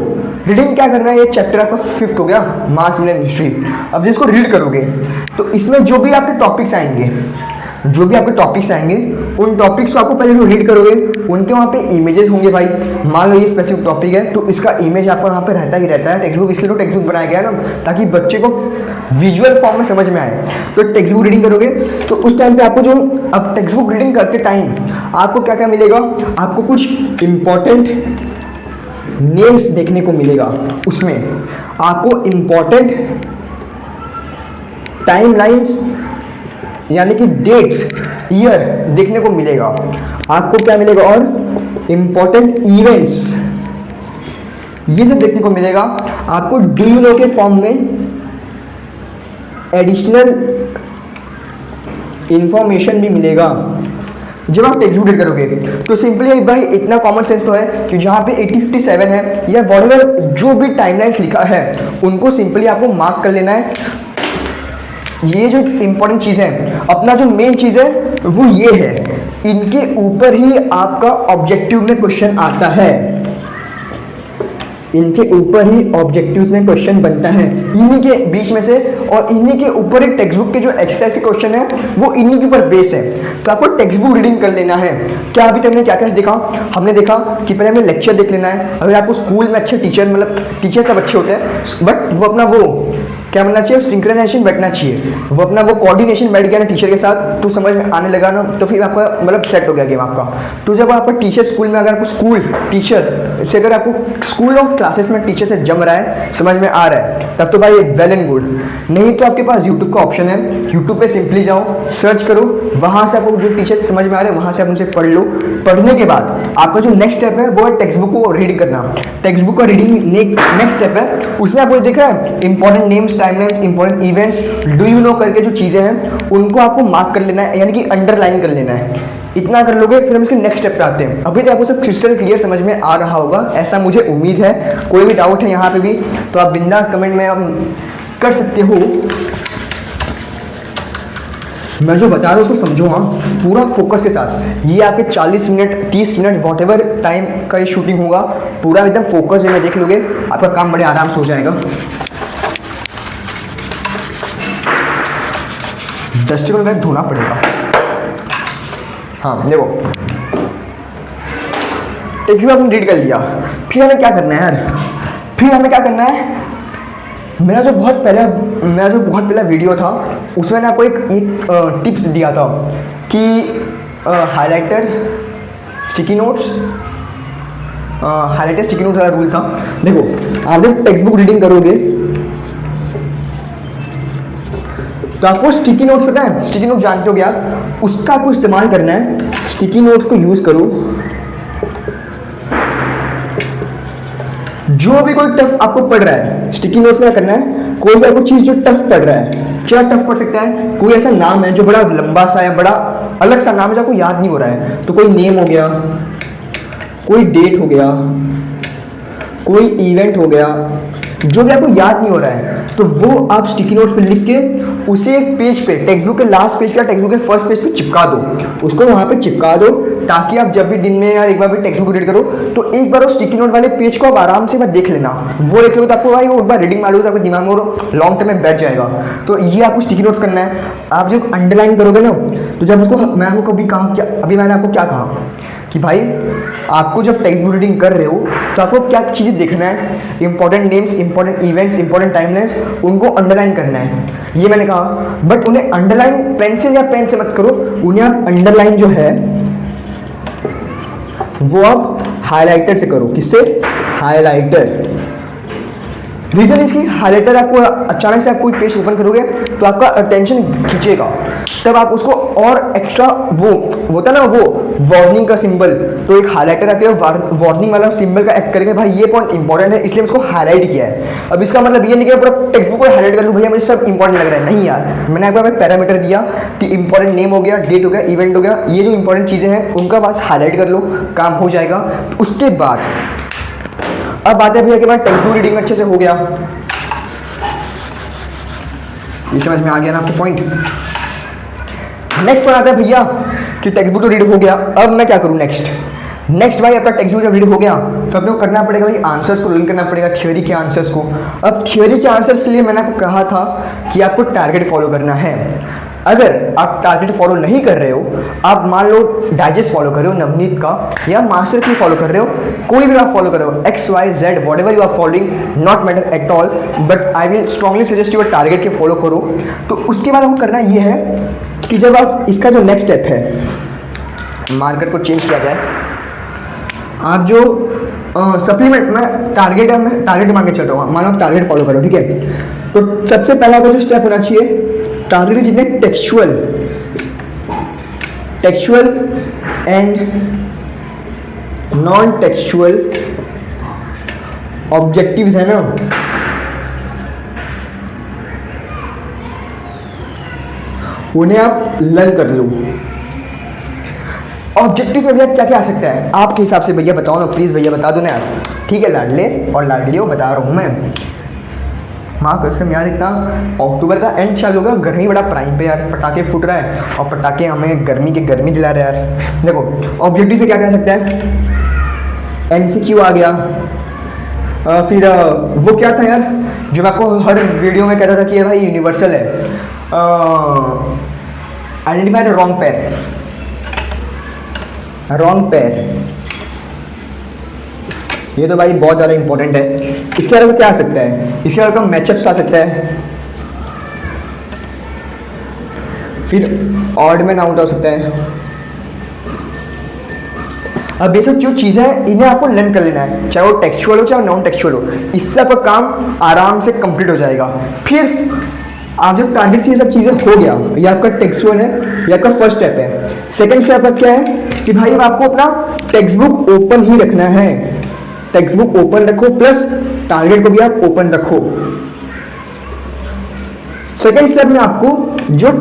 रीडिंग क्या करना है, ये चैप्टर आपका 5th हो गया, मास मीडिया हिस्ट्री। अब जिसको रीड करोगे तो इसमें जो भी आपके टॉपिक्स आएंगे, जो भी आपके टॉपिक्स आएंगे उन टॉपिक्स को आपको पहले जो रीड करोगे उनके वहाँ पे इमेजेस होंगे भाई। मान लो ये स्पेसिफिक टॉपिक है तो इसका इमेज आपको वहाँ पे रहता ही रहता है। टेक्स्ट बुक इसलिए तो टेक्स्ट बुक बनाया गया है ना, ताकि बच्चे को विजुअल फॉर्म में समझ में आए। तो टेक्स्ट बुक रीडिंग करोगे तो उस टाइम पे आपको जो, अब टेक्स्ट बुक रीडिंग करते टाइम आपको क्या क्या मिलेगा, आपको कुछ इंपॉर्टेंट नेम्स देखने को मिलेगा, उसमें आपको इंपॉर्टेंट टाइमलाइंस यानी कि डेट्स, ईयर देखने को मिलेगा। आपको क्या मिलेगा, और इंपॉर्टेंट इवेंट्स, ये सब देखने को मिलेगा। आपको डू यू नो के फॉर्म में एडिशनल इंफॉर्मेशन भी मिलेगा जब आप टेक्स्ट बुक रीड करोगे। तो सिंपली भाई इतना कॉमन सेंस तो है कि जहाँ पे 8057 है या व्हाटएवर जो भी टाइमलाइंस लिखा है उनको सिंपली आपको मार्क कर लेना है। ये जो इंपॉर्टेंट चीज़ है, अपना जो मेन चीज़ है वो ये है, इनके ऊपर ही आपका ऑब्जेक्टिव में क्वेश्चन आता है, इनके ऊपर ही ऑब्जेक्टिव्स में क्वेश्चन बनता है, इन्हीं के बीच में से, और इन्हीं के ऊपर एक टेक्स्ट बुक के जो एक्सरसाइज के क्वेश्चन है वो इन्हीं के ऊपर बेस है। तो आपको टेक्स्ट बुक रीडिंग कर लेना है। क्या अभी तक हमने क्या क्या देखा, हमने देखा कि पहले हमें लेक्चर देख लेना है। अगर आपको स्कूल में अच्छे टीचर, मतलब टीचर सब अच्छे होते हैं बट वो अपना वो क्या बनना चाहिए, सिंक्रोनाइजेशन बैठना चाहिए, वो अपना वो कोऑर्डिनेशन बैठ गया ना टीचर के साथ, तो समझ में आने लगा ना, तो फिर आपका मतलब सेट हो गया गेम आपका। तो जब आपका टीचर स्कूल में, अगर आपको स्कूल टीचर से, अगर आपको स्कूल और क्लासेस में टीचर से जम रहा है, समझ में आ रहा है, तब तो भाई वेल एंड गुड। नहीं तो आपके पास यूट्यूब का ऑप्शन है, यूट्यूब पे सिंपली जाओ, सर्च करो, वहाँ से आपको जो टीचर से समझ में आ रहे हैं वहाँ से आप उनसे पढ़ लो। पढ़ने के बाद आपका जो नेक्स्ट स्टेप है वो है टेक्स्ट बुक को रीड करना। टेक्स्ट बुक का रीडिंग नेक्स्ट स्टेप है, उसमें आपको देखा है important names, timelines, important events, do you know करके जो चीजें हैं उनको आपको मार्क कर लेना है, यानी कि अंडरलाइन कर लेना है। इतना कर लोगे फिर हम इसके नेक्स्ट स्टेप पे आते हैं। अभी तो आपको सब क्रिस्टल क्लियर समझ में आ रहा होगा, ऐसा मुझे उम्मीद है। कोई भी डाउट है यहाँ पे भी तो आप बिंदास कमेंट में आप कर सकते हो। मैं जो बता रहा हूँ उसको समझो, हाँ पूरा फोकस के साथ। ये आपके 40 मिनट 30 मिनट वॉट टाइम का ये शूटिंग होगा, पूरा एकदम फोकस में देख लोगे, आपका काम बड़े आराम से हो जाएगा। डस्टबिन में धोना पड़ेगा। हाँ देखो, टेक्स्ट बुक आपने रीड कर लिया, फिर हमें क्या करना है यार, फिर हमें क्या करना है। मेरा जो बहुत पहला वीडियो था उसमें ना आपको एक टिप्स दिया था कि हाइलाइटर स्टिकी नोट्स वाला रूल था। देखो आप जब टेक्स्ट बुक रीडिंग करोगे तो आपको स्टिकी नोट्स पता है, स्टिकी नोट जानते हो क्या, उसका आपको इस्तेमाल करना है। स्टिकी नोट्स को यूज करो, जो भी कोई टफ आपको पढ़ रहा है, स्टिकी नोट्स में क्या करना है, कोई भी आपको चीज जो टफ पढ़ रहा है, क्या टफ पढ़ सकता है, कोई ऐसा नाम है जो बड़ा लंबा सा है, बड़ा अलग सा नाम है जो आपको याद नहीं हो रहा है, तो कोई नेम हो गया, कोई डेट हो गया, कोई इवेंट हो गया, जो भी आपको याद नहीं हो रहा है, तो वो आप स्टिकी नोट्स पे लिख के उसे एक पेज पे, टेक्स्ट बुक के लास्ट पेज पे या टेक्स्ट बुक के फर्स्ट पेज पे चिपका दो, उसको वहां पे चिपका दो, ताकि आप जब भी दिन में यार एक बार भी टेक्स्ट बुक रीड करो तो एक बार वो स्टिकी नोट वाले पेज को आप आराम से देख लेना। वो देख लो तो आपको भाई वो एक बार रीडिंग मारोगे तो आपके दिमाग में लॉन्ग टर्म में बैठ जाएगा। तो ये आपको स्टिकी नोट्स करना है। आप जब अंडरलाइन करोगे ना, तो जब उसको, मैं आपको कभी कहा क्या, अभी मैंने आपको क्या कहा कि भाई आपको जब टेक्स्ट बुक रीडिंग कर रहे हो तो आपको क्या चीज़ें देखना है, important names, important events, important timelines, उनको अंडरलाइन करना है, ये मैंने कहा। बट उन्हें अंडरलाइन पेंसिल या पेन से मत करो, उन्हें आप अंडरलाइन जो है वो आप हाइलाइटर से करो। किससे? हाइलाइटर। रीजन इसकी हाईलाइटर आपको अचानक से आप कोई पेज ओपन करोगे तो आपका अटेंशन खींचेगा, तब आप उसको और एक्स्ट्रा वो होता है ना वो वार्निंग का सिंबल, तो एक हाईलाइटर आके वार्निंग वाला सिंबल का एक्ट करेंगे भाई ये पॉइंट इंपॉर्टेंट है इसलिए उसको हाईलाइट किया है। अब इसका मतलब ये नहीं कि पूरा टेक्स्ट बुक को हाईलाइट कर लूँ भैया मुझे सब इंपॉर्टेंट लग रहा है, नहीं यार, मैंने आपको पैरामीटर दिया कि इंपॉर्टेंट नेम हो गया, डेट हो गया, इवेंट हो गया, ये जो इंपॉर्टेंट चीज़ें हैं उनका बस हाईलाइट कर लो, काम हो जाएगा। उसके बाद अब बात है भैया के बाद टेक्स्ट बुक रीडिंग अच्छे से हो गया, ये समझ में आ गया ना आपको पॉइंट। नेक्स्ट पर आता है भैया कि टेक्स्ट बुक तो रीड हो गया, अब मैं क्या करूं नेक्स्ट भाई आपका टेक्स्ट बुक जब रीड हो गया तो अपने को करना पड़ेगा भाई आंसर्स को लर्न करना पड़ेगा, थियोरी के आंसर्स को। अब थियोरी के आंसर्स के लिए मैंने आपको कहा था कि आपको टारगेट फॉलो करना है। अगर आप टारगेट फॉलो नहीं कर रहे हो, आप मान लो डाइजेस्ट फॉलो कर रहे हो नवनीत का या मास्टर की फॉलो कर रहे हो, कोई भी आप फॉलो कर रहे हो, X Y Z whatever you are following not matter at all, but I will strongly suggest you target के फॉलो करो। तो उसके बाद आपको करना ये है कि जब आप इसका जो नेक्स्ट स्टेप है मार्केट को चेंज किया जाए, आप जो सप्लीमेंट में टारगेट मान के चल रहा हूँ, मानो आप टारगेट फॉलो करो, ठीक है। तो सबसे पहला जो स्टेप होना चाहिए टारगेट जितने textual and non textual objectives है ना, उन्हें आप लर्न कर लो। ऑब्जेक्टिव में भैया क्या क्या आ सकता है आपके हिसाब से, भैया बताओ ना प्लीज, भैया बता दो ना यार, ठीक है लाडले और लाडलियों बता रहा हूँ मैं। माँ कसम यार, इतना अक्टूबर का एंड चालू होगा, गर्मी बड़ा प्राइम पे यार, पटाखे फूट रहा है और पटाखे हमें गर्मी दिला रहे हैं यार। देखो ऑब्जेक्टिव में क्या कह सकता है, एमसीक्यू आ गया, फिर वो क्या था यार जो मैं आपको हर वीडियो में कहता था कि ये भाई यूनिवर्सल है, आइडेंटिफाई द रॉन्ग पेयर, ये तो भाई बहुत ज़्यादा इंपॉर्टेंट है। इसके अलावा क्या आ सकता है, इसके अलावा मैचअप्स आ सकता है, फिर ऑड मैन आउट हो सकता है। अब ये सब जो चीज़ें हैं इन्हें आपको लर्न कर लेना है, चाहे वो टेक्सचुअल हो चाहे नॉन टेक्सचुअल हो, इससे आपका काम आराम से कंप्लीट हो जाएगा। फिर आप जब टारगेट से ये सब चीज़ें हो गया, ये आपका टेक्सचुअल है, ये आपका फर्स्ट स्टेप है। सेकंड स्टेप आपका क्या है कि भाई आपको अपना टेक्स्ट बुक ओपन ही रखना है, टेक्स्ट बुक ओपन रखो प्लस टारगेट को भी आप ओपन रखो। सेकंड स्टेप में आपको जो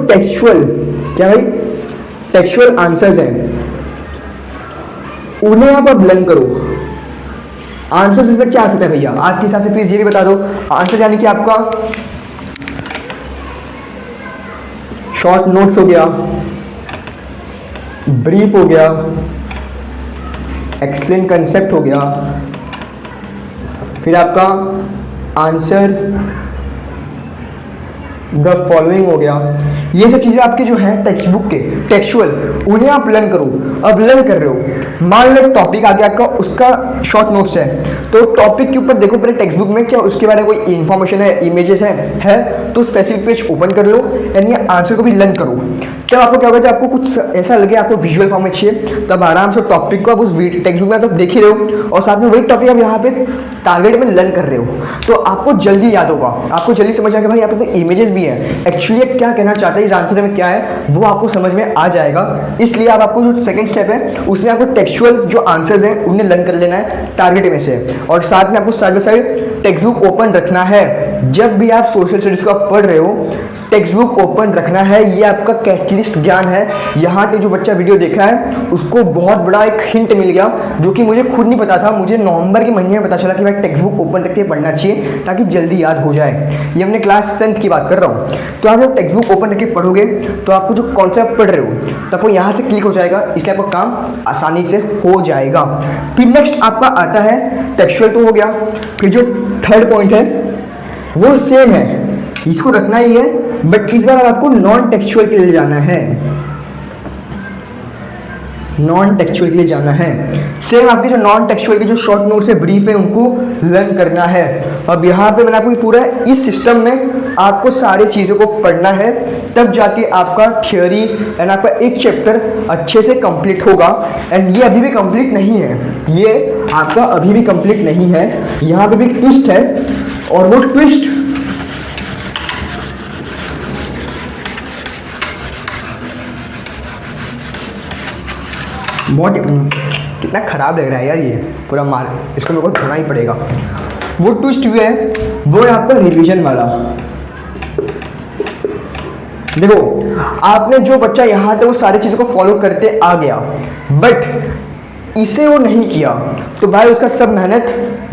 टेक्सचुअल आंसर्स हैं उन्हें आप अब लर्न करो। आंसर्स इसमें क्या आ सकता है भैया आपके हिसाब से, प्लीज ये भी बता दो। आंसर यानी कि आपका शॉर्ट नोट्स हो गया, ब्रीफ हो गया, एक्सप्लेन कंसेप्ट हो गया, फिर आपका आंसर द फॉलोइंग हो गया। ये सब चीजें आपके जो है टेक्स्ट बुक के टेक्सचुअल, उन्हें आप लर्न करो। अब लर्न कर रहे हो, मान लो टॉपिक आ गया आपका, उसका शॉर्ट नोट्स है, तो टॉपिक के ऊपर देखो पहले टेक्स्ट बुक में क्या उसके बारे में कोई इन्फॉर्मेशन है, इमेजेस है तो स्पेसिफिक पेज ओपन कर लो, यानी आंसर को भी लर्न करो। तब आपको क्या होगा, जब आपको कुछ ऐसा लगे आपको विजुअल फॉर्म में चाहिए, तब आराम से टॉपिक को आप उस टेक्स्ट बुक में तो देख ही रहे हो और साथ में वही टॉपिक आप यहाँ पे टारगेट में लर्न कर रहे हो, तो आपको जल्दी याद होगा, आपको जल्दी समझ आएगा भाई यहाँ पे तो इमेजेस भी है, एक्चुअली क्या कहना चाहता है इस आंसर में क्या है वो आपको समझ में आ जाएगा। इसलिए अब आपको जो सेकंड स्टेप है उसमें आपको टेक्सचुअल जो आंसर्स हैं उन्हें लर्न कर लेना है टारगेट में से, और साथ में आपको side by side text book open रखना है। जब भी आप सोशल स्टडीज का पढ़ रहे हो टेक्स्ट बुक ओपन रखना है, ये आपका कैटलिस्ट ज्ञान है। यहाँ के जो बच्चा वीडियो देखा है उसको बहुत बड़ा एक हिंट मिल गया जो कि मुझे खुद नहीं पता था, मुझे नवंबर के महीने में पता चला कि भाई टेक्स्ट बुक ओपन रख के पढ़ना चाहिए ताकि जल्दी याद हो जाए। ये हमने क्लास 10th की बात कर रहा हूँ। तो आप जब टेक्स्ट बुक ओपन रख के पढ़ोगे तो आपको जो कॉन्सेप्ट पढ़ रहे हो तो आपको यहाँ से क्लिक हो जाएगा, इसलिए आपका काम आसानी से हो जाएगा। फिर नेक्स्ट आपका आता है टेक्सचुअल तो हो गया, फिर जो थर्ड पॉइंट है वो सेम है, इसको रखना ही है, बट इस बार आपको नॉन टेक्सचुअल के लिए जाना है, नॉन टेक्सचुअल के लिए जाना है। सेम आपके जो नॉन टेक्सचुअल के जो शॉर्ट नोट्स है, ब्रीफ है, उनको लर्न करना है। अब यहाँ पे मैंने आपको पूरा इस सिस्टम में आपको सारी चीज़ों को पढ़ना है, तब जाके आपका थियोरी एंड आपका एक चैप्टर अच्छे से कंप्लीट होगा। एंड ये अभी भी कंप्लीट नहीं है, ये आपका अभी भी कंप्लीट नहीं है, यहाँ पे भी ट्विस्ट है और वो ट्विस्ट बहुत कितना खराब लग रहा है यार, ये पूरा मार, इसको मेरे को धोना ही पड़ेगा। वो ट्विस्ट हुआ है वो है आपका रिवीजन वाला। देखो आपने जो बच्चा यहाँ तक वो सारी चीज़ों को फॉलो करते आ गया, बट इसे वो नहीं किया तो भाई उसका सब मेहनत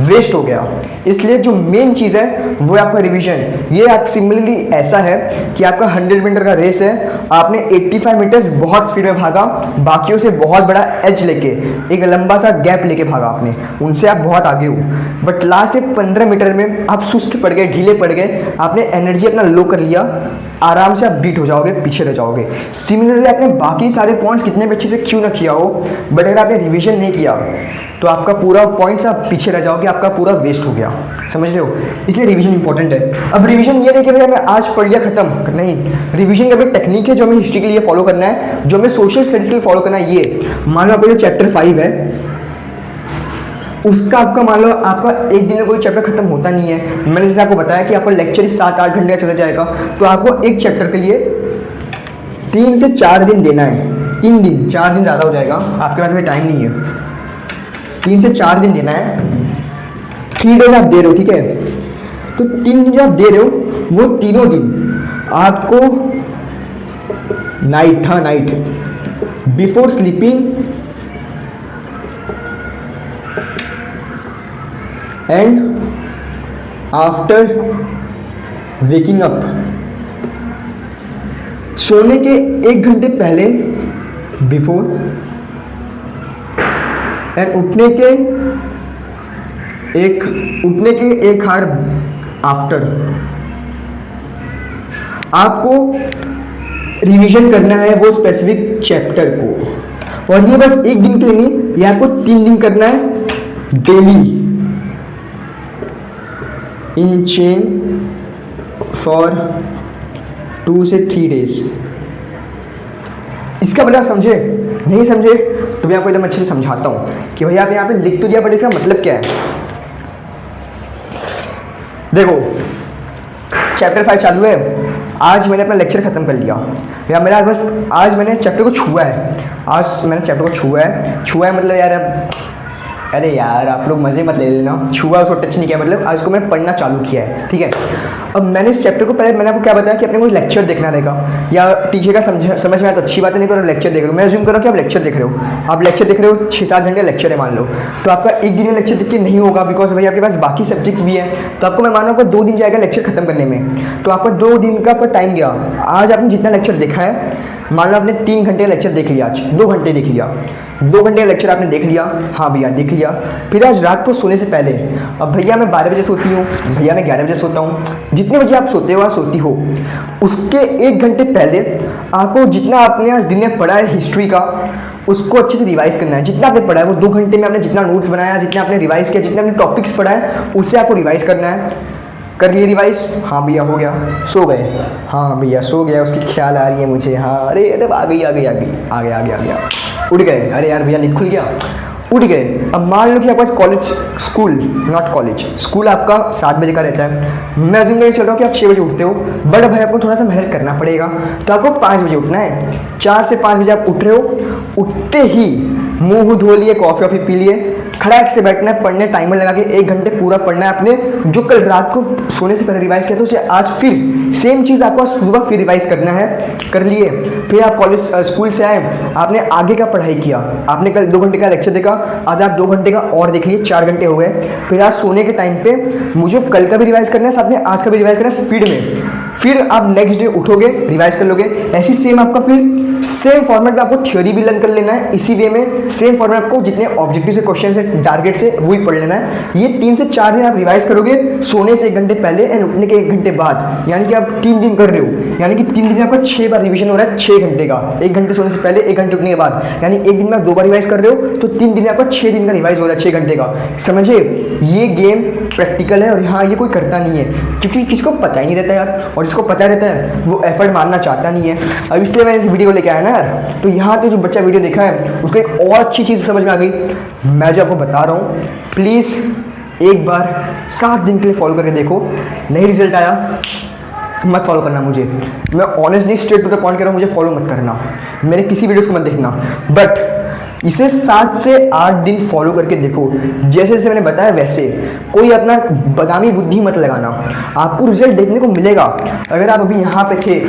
वेस्ट हो गया। इसलिए जो मेन चीज़ है वो है आपका रिवीजन। ये आप सिमिलरली ऐसा है कि आपका 100 मीटर का रेस है, आपने 85 मीटर्स बहुत स्पीड में भागा, बाकियों से बहुत बड़ा एज लेके, एक लंबा सा गैप लेके भागा आपने, उनसे आप बहुत आगे हो, बट लास्ट 15 मीटर में आप सुस्त पड़ गए, ढीले पड़ गए, आपने एनर्जी अपना लो कर लिया, आराम से आप बीट हो जाओगे, पीछे रह जाओगे। सिमिलरली आपने बाकी सारे पॉइंट्स कितने भी अच्छे से क्यों ना किया हो, बट अगर आपने रिवीजन नहीं किया तो आपका पूरा पॉइंट्स आप पीछे रह जाओगे, आपका पूरा वेस्ट हो गया। समझ रहे हो? इसलिए रिवीजन इंपॉर्टेंट है। अब रिवीजन ये नहीं कि भाई हमें आज पढ़ लिया खत्म, नहीं। रिवीजन का भी टेक्निक है जो हमें हिस्ट्री के लिए फॉलो करना है, जो हमें सोशल स्टडीज के लिए फॉलो करना है। ये मान लो आपका जो चैप्टर 5 है उसका आपका मान लो आपका एक दिन में कोई चैप्टर खत्म होता नहीं है। मैंने जैसे आपको बताया कि आपका लेक्चर 7-8 घंटे का चला जाएगा, तो आपको एक चैप्टर के लिए 3 से 4 दिन देना है। 3 दिन, 4 दिन ज़्यादा हो जाएगा, आपके पास में टाइम नहीं है। 3 से 4 दिन देना है, 3 डेज आप दे रहे हो, ठीक है। तो 3 दिन जो आप दे रहे हो वो तीनों दिन आपको night before sleeping and after waking up, सोने के 1 घंटे पहले बिफोर एंड उठने के 1 आवर आफ्टर आपको रिवीजन करना है वो स्पेसिफिक चैप्टर को। और ये बस 1 दिन के लिए नहीं, ये आपको 3 दिन करना है डेली इन चेन फॉर 2 से 3 डेज। इसका मतलब समझे? नहीं समझे तो मैं आपको एकदम अच्छे से समझाता हूँ कि भैया आप यहाँ पे लिख तो दिया, बट इसका मतलब क्या है। देखो चैप्टर 5 चालू है, आज मैंने अपना लेक्चर खत्म कर लिया, या मेरा बस आज मैंने चैप्टर को छुआ है, आज मैंने चैप्टर को छुआ है मतलब यार अब, अरे यार आप लोग मज़े मत ले लेना, छुआ उसको टच नहीं किया, मतलब आज को मैंने पढ़ना चालू किया है, ठीक है। अब मैंने इस चैप्टर को पहले मैंने आपको क्या बताया कि अपने कोई लेक्चर देखना रहेगा, या टीचर का समझ में आया तो अच्छी बात है, नहीं तो आप लेक्चर देख रहे हो। मैं अज्यूम करो कि आप लेक्चर देख रहे हो, आप लेक्चर देख रहे हो 6-7 घंटे लेक्चर है मान लो, तो आपका एक दिन में लेक्चर देख के नहीं होगा, बिकॉज भाई आपके पास बाकी सब्जेक्ट्स भी हैं। तो आपको मैं मानो आपका 2 दिन जाएगा लेक्चर खत्म करने में, तो आपका 2 दिन का आपका टाइम गया। आज आपने जितना लेक्चर देखा है, मान लो आपने 3 घंटे का लेक्चर देख लिया, आज 2 घंटे देख लिया, 2 घंटे का लेक्चर आपने देख लिया, हाँ भैया देख लिया। फिर आज रात को सोने से पहले, अब भैया मैं 12 बजे सोती हूँ, भैया मैं 11 बजे सोता हूँ, जितने बजे आप सोते हो या सोती हो, उसके 1 घंटे पहले आपको जितना आपने आज दिन में पढ़ा है हिस्ट्री का, उसको अच्छे से रिवाइज करना है। जितना आपने पढ़ा है वो 2 घंटे में आपने जितना नोट्स बनाया, जितना आपने रिवाइज किया, जितने आपने टॉपिक्स पढ़ा है, उसे आपको रिवाइज करना है। कर लिए रिवाइज? हाँ भैया हो गया। सो गए? हाँ भैया सो गया, उसकी ख्याल आ रही है मुझे, हाँ अरे अरे आ गया। उठ गए, अरे यार भैया नींद खुल गया, उठ गए। अब मान लो कि आपका कॉलेज स्कूल आपका 7 बजे का रहता है, मैं अज्यूम करके चल रहा हूँ कि आप 6 बजे उठते हो, बट भाई आपको थोड़ा सा मेहनत करना पड़ेगा, तो आपको 5 बजे उठना है। 4 से 5 बजे आप उठ रहे हो, उठते ही मुंह धो लिए, कॉफ़ी पी लिए, खड़ाक से बैठना है पढ़ने, टाइमर लगा के 1 घंटे पूरा पढ़ना है। आपने जो कल रात को सोने से पहले रिवाइज किया था उसे आज फिर सेम चीज़ आपको सुबह फिर रिवाइज करना है। कर लिए, फिर आप स्कूल से आए, आपने आगे का पढ़ाई किया, आपने कल 2 घंटे का लेक्चर देखा, आज आप 2 घंटे का और देख लिए, 4 घंटे हो गए। फिर आज सोने के टाइम पे मुझे कल का भी रिवाइज करना है, साथ में आज का भी रिवाइज करना है स्पीड में। फिर आप नेक्स्ट डे उठोगे, रिवाइज कर लोगे। ऐसी सेम आपका फिर सेम फॉर्मेट में आपको थ्योरी भी लर्न कर लेना है, इसी वे में सेम फॉर्मेट आपको जितने ऑब्जेक्टिव से क्वेश्चन से टारगेट से वही पढ़ लेना है। ये 3 से 4 दिन आप रिवाइज करोगे, सोने से 1 घंटे पहले एंड उठने के 1 घंटे बाद, यानी कि आप 3 दिन कर रहे हो, यानी कि 3 दिन में आपका 6 बार रिवीजन हो रहा है 6 घंटे का। 1 घंटे सोने से पहले, 1 घंटे उठने के बाद, यानी एक दिन में आप 2 बार रिवाइज कर रहे हो, तो 3 दिन में आपका 6 दिन का रिवाइज हो रहा है 6 घंटे का। समझे? ये गेम प्रैक्टिकल है और यहाँ ये कोई करता नहीं है, क्योंकि किसको पता ही नहीं रहता यार, और जिसको पता रहता है वो एफर्ट मारना चाहता नहीं है। अब इसलिए मैंने इस वीडियो को लेके आया ना यार, तो यहाँ तो जो बच्चा वीडियो देखा है उसको एक और अच्छी चीज़ समझ में आ गई। मैं जो आपको बता रहा हूँ, प्लीज़ एक बार 7 दिन के लिए फॉलो करके देखो, नहीं रिजल्ट आया मत फॉलो करना मुझे। मैं honestly straight to the point कह रहा हूँ, मुझे फॉलो मत करना, मेरे किसी वीडियोस को मत देखना, बट इसे 7 से 8 दिन फॉलो करके देखो। जैसे जैसे मैंने बताया वैसे, कोई अपना बदामी बुद्धि मत लगाना, आपको रिजल्ट देखने को मिलेगा। अगर आप अभी यहाँ पे थे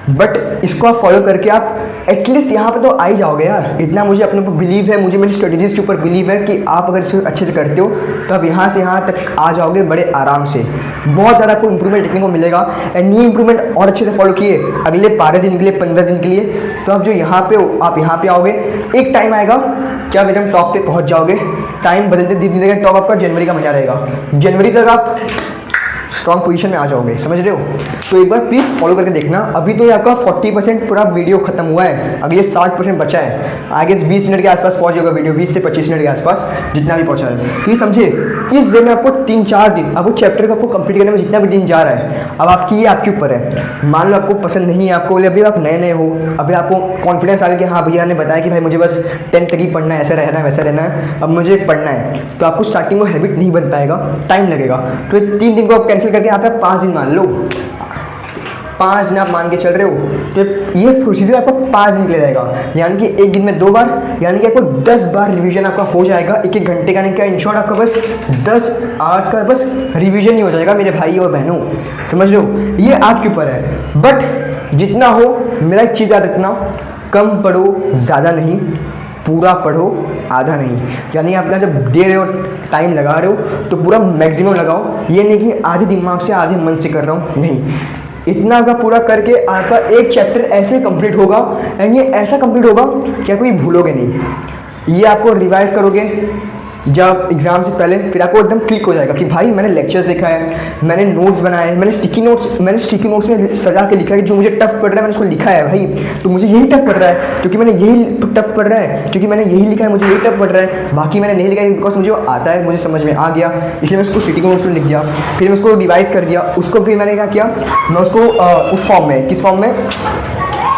बट इसको आप फॉलो करके आप एटलीस्ट यहाँ पे तो आ ही जाओगे यार, इतना मुझे अपने ऊपर बिलीव है, मुझे मेरी स्ट्रेटजीज के ऊपर बिलीव है कि आप अगर इसे अच्छे से करते हो तो आप यहाँ से यहाँ तक आ जाओगे बड़े आराम से। बहुत ज़्यादा आपको इंप्रूवमेंट देखने को मिलेगा। एंड ये इंप्रूवमेंट और अच्छे से फॉलो किए अगले 12 दिन के लिए, 15 दिन के लिए, तो आप जो यहाँ पे हो आप यहाँ पे आओगे। एक टाइम आएगा कि आप एकदम टॉप पे पहुँच जाओगे। टाइम बदलते धीरे धीरे टॉप आपका जनवरी का मजा रहेगा, जनवरी तक आप स्ट्रॉन्ग पोजीशन में आ जाओगे, समझ रहे हो। तो एक बार प्लीज़ फॉलो करके देखना। अभी तो ये आपका 40% पूरा वीडियो खत्म हुआ है, अगले 60% बचा है। आगे 20 मिनट के आसपास पहुंच जाएगा वीडियो, 20 से 25 मिनट के आसपास जितना भी पहुंचा है। तो ये समझे, इस वे में आपको 3-4 दिन, आपको चैप्टर को आपको कंप्लीट करने में जितना भी दिन जा रहा है, अब आपकी ये आपके ऊपर है। मान लो आपको पसंद नहीं है, आपको अभी आप नए नए हो, अभी आपको कॉन्फिडेंस आ गया कि हाँ भैया ने बताया कि भाई मुझे बस 10 तक ही पढ़ना है, ऐसा रहना है वैसा रहना है, अब मुझे पढ़ना है, तो आपको स्टार्टिंग में हैबिट नहीं बन पाएगा, टाइम लगेगा। तो 3 दिन को आप कैंसिल करके यहाँ पे 5 दिन मान लो, 5 दिन आप मान के चल रहे हो, तो ये प्रोसीजर आपको 5 दिन के लिए रहेगा, यानी कि एक दिन में 2 बार, यानी कि आपको 10 बार रिवीजन आपका हो जाएगा। 1-1 घंटे का नहीं, क्या इन शॉर्ट आपका बस 10 आवर्स का बस रिवीजन ही हो जाएगा मेरे भाई और बहनों, समझ लो। ये आपके ऊपर है, बट जितना हो, मेरा एक चीज़ याद रखना, कम पढ़ो ज़्यादा नहीं, पूरा पढ़ो आधा नहीं। यानी आप जब दे रहे हो, टाइम लगा रहे हो, तो पूरा मैक्सिमम लगाओ। ये नहीं कि आधे दिमाग से आधे मन से कर रहा हूँ, नहीं, इतना का पूरा करके आपका एक चैप्टर ऐसे कंप्लीट होगा। एंड ये ऐसा कंप्लीट होगा कि कोई भूलोगे नहीं। ये आपको रिवाइज करोगे जब एग्जाम से पहले, फिर आपको एकदम क्लिक हो जाएगा कि भाई मैंने लेक्चर्स देखा है, मैंने नोट्स बनाए, मैंने स्टिकी नोट्स में सजा के लिखा है कि जो मुझे टफ पड़ रहा है मैंने उसको लिखा है भाई, तो मुझे यही टफ पड़ रहा है क्योंकि मैंने यही टफ पड़ रहा है, क्योंकि मैंने यही लिखा है मुझे यही टफ पड़ रहा है, बाकी मैंने नहीं लिखा है बिकॉज मुझे आता है, मुझे समझ में आ गया, इसलिए मैं उसको स्टिकी नोट्स में लिख दिया। फिर मैं उसको रिवाइज कर दिया, उसको फिर मैंने क्या किया, मैं उसको उस फॉर्म में, किस फॉर्म में,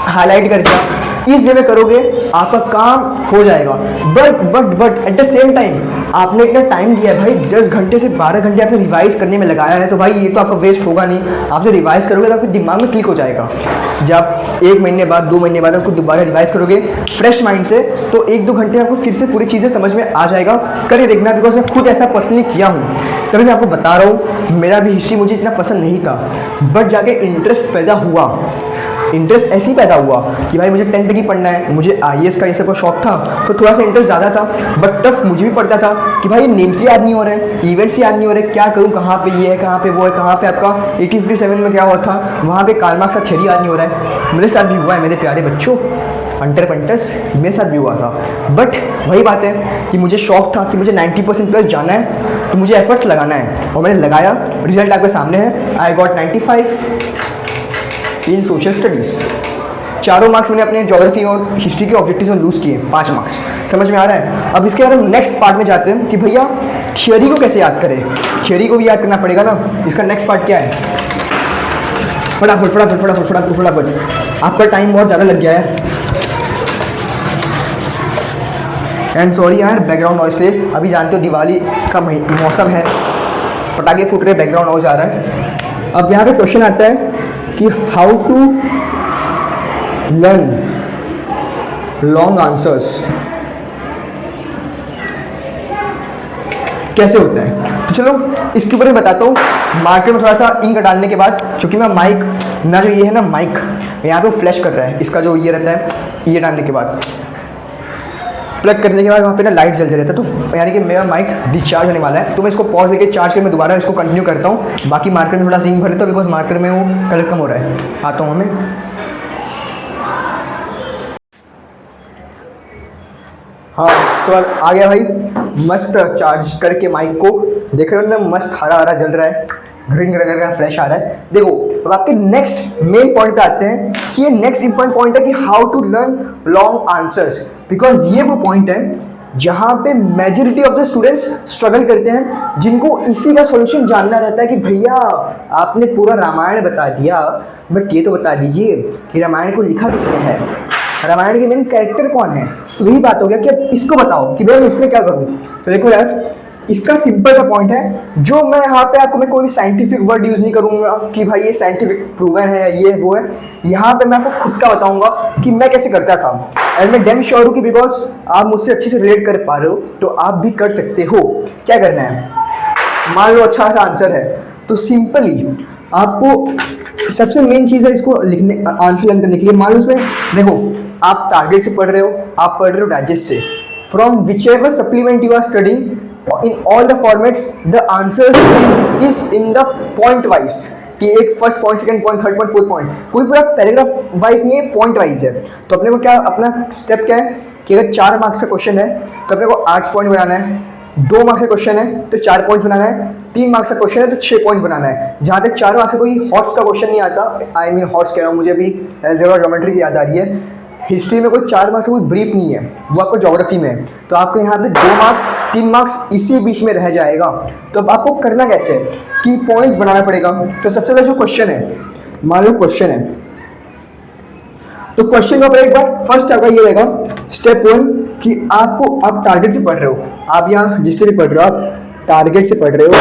हाईलाइट कर दिया। इस वे में करोगे आपका काम हो जाएगा। But at the same time आपने इतना टाइम दिया है भाई, 10 घंटे से 12 घंटे आपने रिवाइज करने में लगाया है, तो भाई ये तो आपका वेस्ट होगा नहीं। आप जो रिवाइज करोगे तो आपके दिमाग में क्लिक हो जाएगा। जब 1 महीने बाद, 2 महीने बाद उसको दोबारा रिवाइज करोगे फ्रेश माइंड से, तो 1-2 घंटे आपको फिर से पूरी चीज़ें समझ में आ जाएगा। करके देखना, बिकॉज मैं खुद ऐसा पर्सनली किया हूँ। तभी मैं आपको बता रहा हूँ, मेरा भी हिस्ट्री मुझे इतना पसंद नहीं था, बट जाके इंटरेस्ट पैदा हुआ। इंटरेस्ट ऐसे ही पैदा हुआ कि भाई मुझे 10 तक ही पढ़ना है, मुझे IAS का ये सब का शौक था, तो थोड़ा सा इंटरेस्ट ज़्यादा था, बट टफ मुझे भी पड़ता था कि भाई नेम्स ही याद नहीं हो रहे, इवेंट्स याद नहीं हो रहे, क्या करूँ, कहाँ पे ये है, कहाँ पे वो है, कहाँ पे आपका 1857 में क्या हुआ था, वहाँ पे कार्ल मार्क्स का थ्योरी याद नहीं हो रहा है। मेरे साथ भी हुआ है मेरे प्यारे बच्चों, अंटर पंटर्स मेरे साथ भी हुआ था। बट वही बात है कि मुझे शौक था कि मुझे 90% प्लस जाना है, तो मुझे एफर्ट्स लगाना है, और मैंने लगाया। रिजल्ट आपके सामने है, I got 95 in social studies. 4 marks मैंने अपने ज्योग्राफी और हिस्ट्री के ऑब्जेक्टिव्स में लूज़ किए, 5 मार्क्स। समझ में आ रहा है। अब इसके बाद हम नेक्स्ट पार्ट में जाते हैं कि भैया थियोरी को कैसे याद करें। थियोरी को भी याद करना पड़ेगा ना, इसका नेक्स्ट पार्ट क्या है। फटाफट, आपका टाइम बहुत ज़्यादा लग गया है। एंड सॉरी यार बैकग्राउंड नॉइस के लिए, अभी जानते हो दिवाली का मौसम है, पटाखे फूट रहे, बैकग्राउंड नॉइस आ रहा है। अब यहाँ पे क्वेश्चन आता है कि how to learn long answers, कैसे होता है। तो चलो इसके ऊपर मैं बताता हूँ। मार्केट में थोड़ा सा इंक डालने के बाद, क्योंकि मैं माइक ना, जो ये है ना माइक, यहाँ पे फ्लैश कर रहा है, इसका जो ये रहता है, ये डालने के बाद, प्लग करने के बाद वहाँ पे ना लाइट जलते रहता है, तो यानी कि मेरा माइक डिस्चार्ज होने वाला है। तो मैं इसको पॉज लेके चार्ज करके मैं दोबारा इसको कंटिन्यू करता हूँ। बाकी मार्केट में थोड़ा सा इंक भर लेता हूँ, बिकॉज मार्केट में वो कलर कम हो रहा है। आता हूँ हमें, हाँ सर आ गया भाई, मस्त चार्ज करके माइक को देख रहे हो ना, मस्त हरा हरा जल रहा है, ग्रीन कलर का फ्लैश आ रहा है। देखो अब आपके नेक्स्ट मेन पॉइंट पे आते हैं कि ये नेक्स्ट इंपॉर्टेंट पॉइंट है कि how to learn long answers, because ये वो पॉइंट है जहाँ पे majority of the students struggle करते हैं, जिनको इसी का सॉल्यूशन जानना रहता है कि भैया आपने पूरा रामायण बता दिया, बट ये तो बता दीजिए कि रामायण को लिखा किसने है, रामायण के मेन कैरेक्टर कौन है। तो यही बात हो गया कि अब इसको बताओ कि भाई मैं इसमें क्या करूँ। तो देखो यार, इसका सिंपल सा पॉइंट है, जो मैं यहाँ पे आपको मैं कोई साइंटिफिक वर्ड यूज नहीं करूंगा कि भाई ये साइंटिफिक प्रूवन है ये वो है, यहाँ पे मैं आपको खुद का बताऊंगा कि मैं कैसे करता था। एंड मैं डैम श्योर हूँ कि बिकॉज आप मुझसे अच्छे से रिलेट कर पा रहे हो तो आप भी कर सकते हो। क्या करना है, मान लो अच्छा सा आंसर है तो सिंपली आपको सबसे मेन चीज़ है इसको लिखने आंसर लर्न करने के लिए। मान लो इसमें देखो आप टारगेट से पढ़ रहे हो, आप पढ़ रहे हो डाइजेस्ट से, from whichever supplement you are studying in all the formats the answers is in the point wise, कि एक first point, second point, third point, fourth point, कोई पूरा पैराग्राफ वाइज नहीं है, पॉइंट वाइज है। तो अपने को क्या अपना स्टेप क्या है कि अगर 4 मार्क्स का क्वेश्चन है तो अपने को 8 पॉइंट बनाना है, 2 मार्क्स का क्वेश्चन है तो 4 पॉइंट्स बनाना है, 3 मार्क्स का क्वेश्चन है तो 6 पॉइंट्स बनाना है। जहाँ तक 4 मार्क्स का कोई हॉर्स का क्वेश्चन नहीं आता, आई मीन हॉर्स कह रहा हूँ, मुझे अभी अलजेब्रा ज्योमेट्री की याद आ रही है, हिस्ट्री में कोई 4 मार्क्स का कोई ब्रीफ नहीं है, वो आपको ज्योग्राफी में है, तो आपको यहाँ पे 2 मार्क्स 3 मार्क्स इसी बीच में रह जाएगा। तो अब आपको करना कैसे कि पॉइंट्स बनाना पड़ेगा। तो सबसे पहले जो क्वेश्चन है, मान लो क्वेश्चन है, तो क्वेश्चन का एक बार फर्स्ट आपका ये रहेगा स्टेप 1 कि आपको आप टारगेट से पढ़ रहे हो, आप यहाँ जिससे भी पढ़ रहे हो आप टारगेट से पढ़ रहे हो।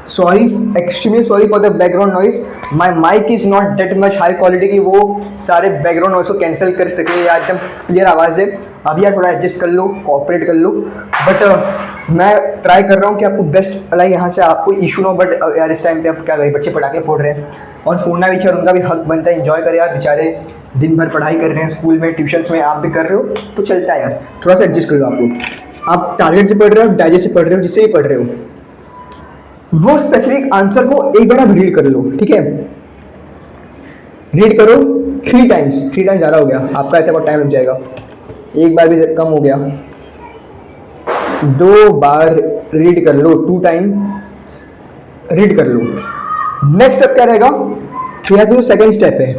Sorry, extremely sorry for the background noise, my mic is not that much high quality की वो सारे बैकग्राउंड नॉइज को कैंसिल कर सके, या एकदम क्लियर आवाज़ है। अभी यार थोड़ा एडजस्ट कर लो, कॉपरेट कर लो, बट मैं ट्राई कर रहा हूँ कि आपको बेस्ट लाइक यहाँ से आपको इशू ना हो। बट यार इस टाइम पे आप क्या करें, बच्चे पटाखे फोड़ रहे हैं और फोड़ना भी चाहिए, उनका भी हक बनता है, इन्जॉय करें यार, बेचारे दिन भर पढ़ाई कर रहे हैं स्कूल में, ट्यूशन्स में, आप भी कर रहे हो तो चलता है यार, थोड़ा सा एडजस्ट कर लो। आप टारगेट से पढ़ रहे हो, डाइजेस्ट से पढ़ रहे हो, जिससे भी पढ़ रहे हो, वो स्पेसिफिक आंसर को एक बार आप रीड कर लो, ठीक है। रीड करो 3 टाइम्स, 3 टाइम्स ज़्यादा हो गया, आपका ऐसा बहुत टाइम लग जाएगा, एक बार भी कम हो गया, 2 बार रीड कर लो, 2 टाइम रीड कर लो। नेक्स्ट स्टेप क्या रहेगा, फिर जो सेकेंड स्टेप है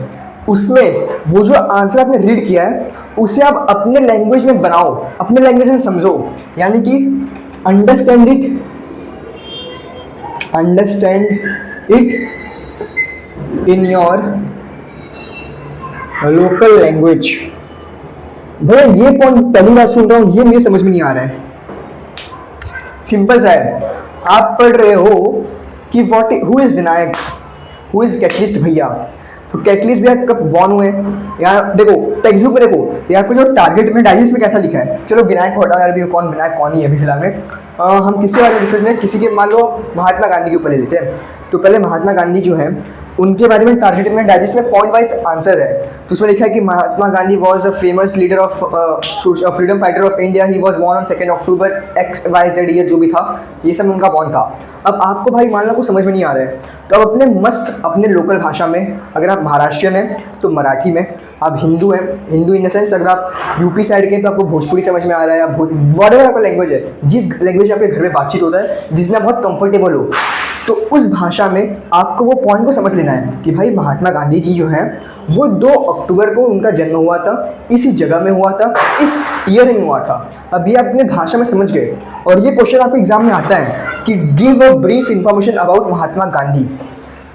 उसमें वो जो आंसर आपने रीड किया है उसे आप अपने लैंग्वेज में बनाओ, अपने लैंग्वेज में समझो, यानी कि understand it in your local language. भैया ये पॉइंट पहली बार सुन रहा हूं, ये मुझे समझ में नहीं आ रहा है। सिंपल सा है, आप पढ़ रहे हो कि who is Vinayak, who is catalyst भैया, तो कैटलिस्ट भैया कब बॉर्न हुए, यहाँ देखो टेक्स्ट बुक में देखो यहाँ पे जो टारगेट में डाइजेस्ट में कैसा लिखा है। चलो विनायक को हटा यार, अभी कौन विनायक कौन ही है अभी फिलहाल में, हम किसके बारे में डिस्कस करें, किसी के मान लो महात्मा गांधी के ऊपर ले लेते हैं। तो पहले महात्मा गांधी जो है उनके बारे में टारगेट में डाइजेस्ट में पॉइंट वाइज आंसर है, तो उसमें लिखा है कि Mahatma Gandhi was a famous leader of freedom fighter of India, he was born on 2 October XYZ year, जो भी था ये सब उनका बॉर्न था। अब आपको भाई मान लो कुछ समझ में नहीं आ रहा है तो अब अपने मस्त अपने लोकल भाषा में, अगर आप महाराष्ट्रियन हैं तो मराठी में, आप हिंदू हैं, हिंदू इन द सेंस अगर आप यूपी साइड के तो आपको भोजपुरी समझ में आ रहा है, या वॉटेवर आपका लैंग्वेज है, जिस लैंग्वेज आपके घर में बातचीत होता है जिसमें आप बहुत कंफर्टेबल हो, तो उस भाषा में आपको वो पॉइंट को समझ लेना है कि भाई महात्मा गांधी जी जो हैं वो 2 अक्टूबर को उनका जन्म हुआ था, इसी जगह में हुआ था, इस ईयर में हुआ था। अब ये अपने भाषा में समझ गए, और ये क्वेश्चन आपको एग्जाम में आता है कि give a brief information about Mahatma Gandhi,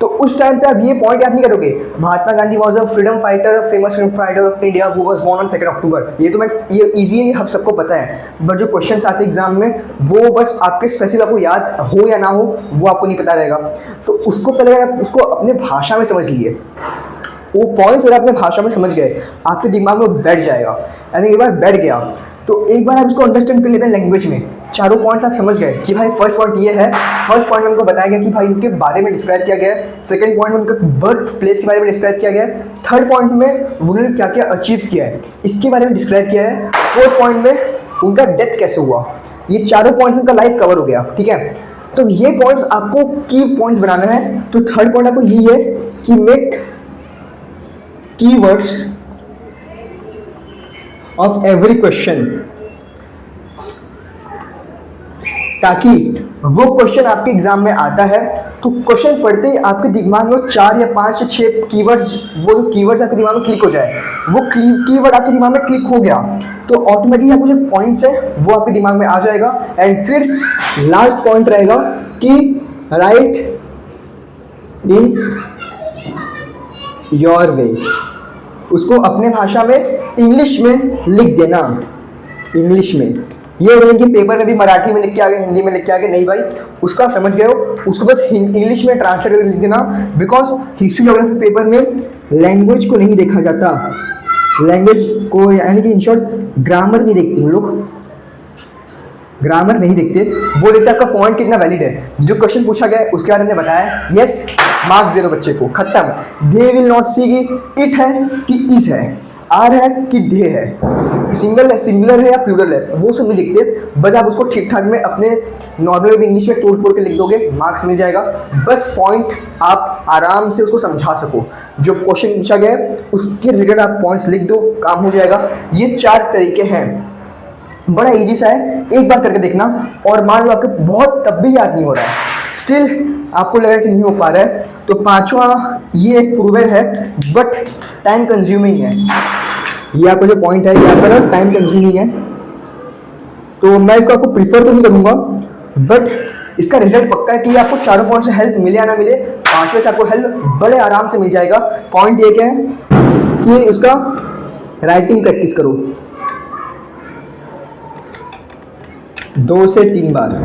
तो उस टाइम पे आप ये पॉइंट याद नहीं करोगे, Mahatma Gandhi was a freedom fighter, famous freedom fighter of India who was born on 2 October. ये तो मैं ये इजी है, ये हम सबको पता है, बट जो क्वेश्चंस आते हैं एग्जाम में वो बस आपके स्पेसिफिक आपको याद हो या ना हो वो आपको नहीं पता रहेगा। तो उसको पहले आप उसको अपने भाषा में समझ लिए, वो पॉइंट्स अगर अपने भाषा में समझ गए आपके दिमाग में बैठ जाएगा, यानी एक बार बैठ गया तो एक बार आप इसको अंडरस्टैंड कर लेते हैं लैंग्वेज में, चारों पॉइंट्स आप समझ गए कि भाई फर्स्ट पॉइंट ये है, फर्स्ट पॉइंट में उनको बताया गया कि भाई उनके बारे में डिस्क्राइब किया गया है, सेकंड पॉइंट में उनका बर्थ प्लेस के बारे में डिस्क्राइब किया गया है, थर्ड पॉइंट में उन्होंने क्या क्या अचीव किया है इसके बारे में डिस्क्राइब किया है, फोर्थ पॉइंट में उनका डेथ कैसे हुआ। ये चारों पॉइंट्स उनका लाइफ कवर हो गया, ठीक है। तो ये पॉइंट्स आपको की पॉइंट्स बनाना है। तो थर्ड पॉइंट आपको यही है कि make keywords of every question, ताकि वो क्वेश्चन आपके एग्जाम में आता है तो क्वेश्चन पढ़ते ही आपके दिमाग में 4 या 5 या 6 कीवर्ड्स, वो जो कीवर्ड्स आपके दिमाग में क्लिक हो जाए, वो कीवर्ड आपके दिमाग में क्लिक हो गया तो ऑटोमेटिकली आपको जो पॉइंट्स है वो आपके दिमाग में आ जाएगा। एंड फिर लास्ट पॉइंट रहेगा कि राइट इन योर वे, उसको अपने भाषा में इंग्लिश में लिख देना, इंग्लिश में ये नहीं कि पेपर में भी मराठी में लिख के आ गए, हिंदी में लिख के आ गए, नहीं भाई, उसका समझ गए हो, उसको बस इंग्लिश में ट्रांसलेट करके लिख देना। बिकॉज हिस्ट्री ज्योग्राफी पेपर में लैंग्वेज को नहीं देखा जाता, लैंग्वेज को यानी कि इन शॉर्ट ग्रामर नहीं देखते हम लोग, ग्रामर नहीं देखते, वो देखते आपका पॉइंट कितना वैलिड है, जो क्वेश्चन पूछा गया है उसके बारे में बताया, यस मार्क्स दे दो बच्चे को, खत्म। दे विल नॉट सी कि इट है कि इज है, आर है कि दे है, सिंगुलर है या प्लूरल है, वो सब नहीं दिखते। बस आप उसको ठीक ठाक में अपने नॉर्मल इंग्लिश में तोड़ फोड़ के लिख दोगे, मार्क्स मिल जाएगा। बस पॉइंट आप आराम से उसको समझा सको, जो क्वेश्चन पूछा गया है उसके रिलेटेड आप पॉइंट्स लिख दो, काम हो जाएगा। ये 4 तरीके हैं, बड़ा इजी सा है, एक बार करके देखना। और मान लो आपको बहुत तब भी याद नहीं हो रहा है, स्टिल आपको लग रहा है कि नहीं हो पा रहा है, तो 5वां ये एक प्रूवन है बट टाइम कंज्यूमिंग है। ये आपका जो पॉइंट है यहाँ पर टाइम कंज्यूमिंग है, तो मैं इसको आपको प्रीफर तो नहीं करूँगा, बट इसका रिजल्ट पक्का है कि आपको 4 पॉइंट से हेल्प मिले या ना मिले, 5वें से आपको हेल्प बड़े आराम से मिल जाएगा। पॉइंट एक है कि उसका राइटिंग प्रैक्टिस करो 2 से 3 बार।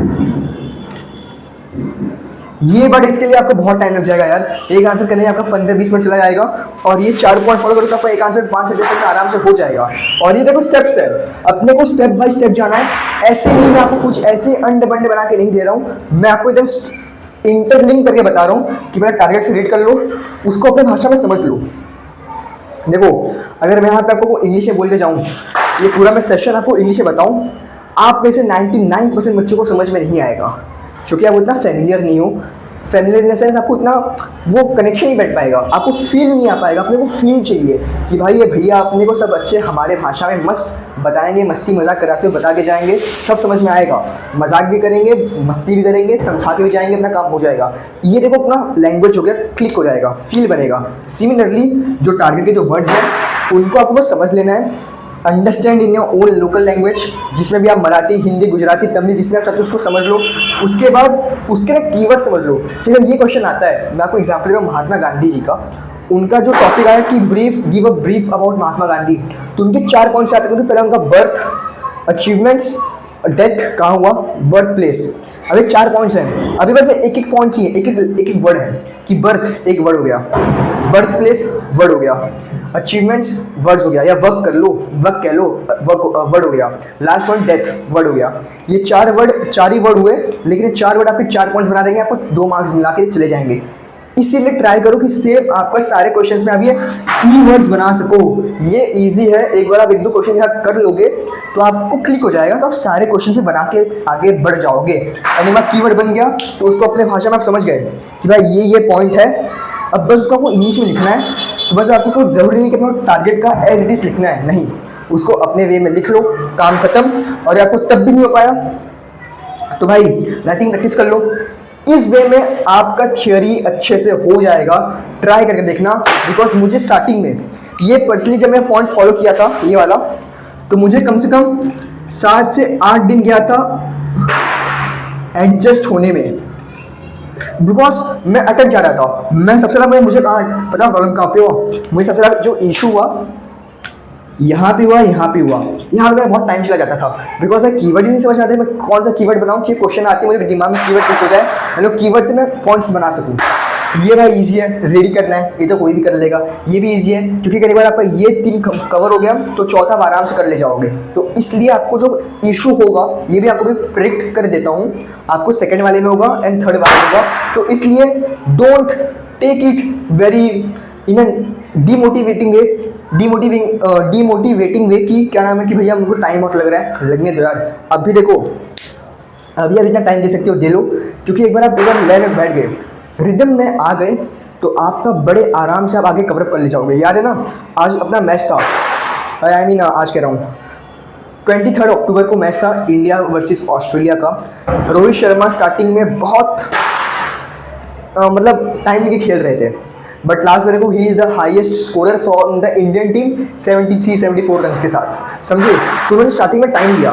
ये बट इसके लिए आपको बहुत टाइम लग जाएगा यार, एक आंसर करने में आपका 15-20 मिनट चला जाएगा, और ये 4 पॉइंट फॉलो करो तो आपका एक आंसर 5 से 10 मिनट में आराम से हो जाएगा। और ये देखो स्टेप्स है, अपने को स्टेप बाय स्टेप जाना है, ऐसे नहीं, मैं आपको कुछ ऐसे अंडे बंडे बना के नहीं दे रहा हूँ, मैं आपको एकदम इंटरलिंक करके बता रहा हूँ कि मेरा टारगेट से रीड कर लो, उसको अपने भाषा में समझ लो। देखो अगर मैं यहाँ पे आपको इंग्लिश में बोल के जाऊँ, ये पूरा मैं सेशन आपको इंग्लिश में बताऊँ, आप में से 99% बच्चों को समझ में नहीं आएगा, क्योंकि आप उतना फेमिलियर नहीं हो। फेमिलियर इन द सेंस आपको इतना वो कनेक्शन नहीं बैठ पाएगा, आपको फील नहीं आ पाएगा। अपने को फील चाहिए कि भाई ये भैया अपने को सब अच्छे हमारे भाषा में मस्त बताएंगे, मस्ती मजाक कराते हुए बता के जाएंगे, सब समझ में आएगा, मजाक भी करेंगे, मस्ती भी करेंगे, समझा के भी जाएंगे, अपना काम हो जाएगा। ये देखो अपना लैंग्वेज हो गया, क्लिक हो जाएगा, फील बनेगा। सिमिलरली जो टारगेट के जो वर्ड्स हैं उनको आपको बस समझ लेना है, understand in your own local language, जिसमें भी आप मराठी, हिंदी, गुजराती, तमिल, जिसमें आप चाहते हो उसको समझ लो। उसके बाद उसके ना कीवर्ड समझ लो। ठीक है, ये क्वेश्चन आता है, मैं आपको एग्जांपल दे रहा हूँ महात्मा गांधी जी का। उनका जो टॉपिक आया कि give a brief about Mahatma Gandhi, तो उनके 4 पॉइंट्स आते हैं। पहले उनका बर्थ, अचीवमेंट्स, डेथ कहाँ हुआ, बर्थ प्लेस। अभी 4 पॉइंट्स हैं, अभी बस एक पॉइंट चाहिए, एक वर्ड है कि बर्थ एक वर्ड हो गया, बर्थ प्लेस वर्ड हो गया, अचीवमेंट्स वर्ड्स हो गया, या वर्क कर लो, वर्क कह लो, वर्ड हो गया, लास्ट पॉइंट डेथ वर्ड हो गया। ये 4 ही वर्ड हुए, लेकिन ये 4 वर्ड आपके 4 पॉइंट्स बना देंगे, आपको 2 मार्क्स मिला के चले जाएंगे। इसीलिए ट्राई करो कि सेम आपका सारे क्वेश्चंस में आप ये कीवर्ड्स बना सको। ये इजी है, एक बार आप 1-2 क्वेश्चन यहाँ कर लोगे तो आपको क्लिक हो जाएगा, तो आप सारे क्वेश्चन से बना के आगे बढ़ जाओगे। यानी मैं कीवर्ड बन गया तो उसको अपने भाषा में आप समझ गए कि भाई ये पॉइंट है, अब बस उसको आपको इंग्लिश में लिखना है। तो बस आपको उसको जरूरी नहीं कि अपना टारगेट का एज इट इज लिखना है, नहीं, उसको अपने वे में लिख लो, काम खत्म। और आपको तब भी नहीं हो पाया तो भाई राइटिंग प्रैक्टिस कर लो। इस वे में आपका थियोरी अच्छे से हो जाएगा, ट्राई करके देखना। बिकॉज मुझे स्टार्टिंग में ये पर्सनली जब मैं फॉन्ट्स फॉलो किया था ये वाला, तो मुझे कम से कम 7 से 8 दिन गया था एडजस्ट होने में, बिकॉज मैं अटक जा रहा था। मैं सबसे ज़्यादा मुझे कहाँ पता प्रॉब्लम कहाँ पे हुआ, मुझे सबसे ज़्यादा जो इशू हुआ यहाँ पे हुआ, यहाँ पे हुआ, यहाँ पे बहुत टाइम चला जाता था। बिकॉज मैं कीवर्ड ही नहीं समझ में आता, मैं कौन सा कीवर्ड बनाऊँ कि क्वेश्चन आती है मुझे दिमाग में कीवर्ड क्लिक हो जाए, मतलब कीवर्ड से मैं पॉइंट्स बना सकूँ। ये भाई इजी है, रेडी करना है, ये तो कोई भी कर लेगा। ये भी इजी है क्योंकि कई बार आपका ये 3 कवर हो गया तो चौथा आप आराम से कर ले जाओगे। तो इसलिए आपको जो इशू होगा ये भी आपको भी प्रेडिक्ट कर देता हूँ, आपको सेकंड वाले में होगा एंड थर्ड वाले में होगा। तो इसलिए don't take it very in an demotivating way कि क्या नाम है कि भैया मुझको टाइम बहुत लग रहा है, लगने दो यार। अभी देखो अभी आप इतना टाइम दे सकते हो, दे लो, क्योंकि एक बार आप एकदम लय में बैठ गए, रिदम में आ गए, तो आपका बड़े आराम से आप आगे कवरअप कर ले जाओगे। याद है ना, आज अपना मैच था, आई मीन आज कह रहा हूँ 23 अक्टूबर को मैच था इंडिया वर्सेस ऑस्ट्रेलिया का। रोहित शर्मा स्टार्टिंग में बहुत मतलब टाइम लेके खेल रहे थे, बट लास्ट में देखो he is the highest scorer from the Indian team 73-74 run के साथ, समझे। तो उन्होंने स्टार्टिंग में टाइम लिया,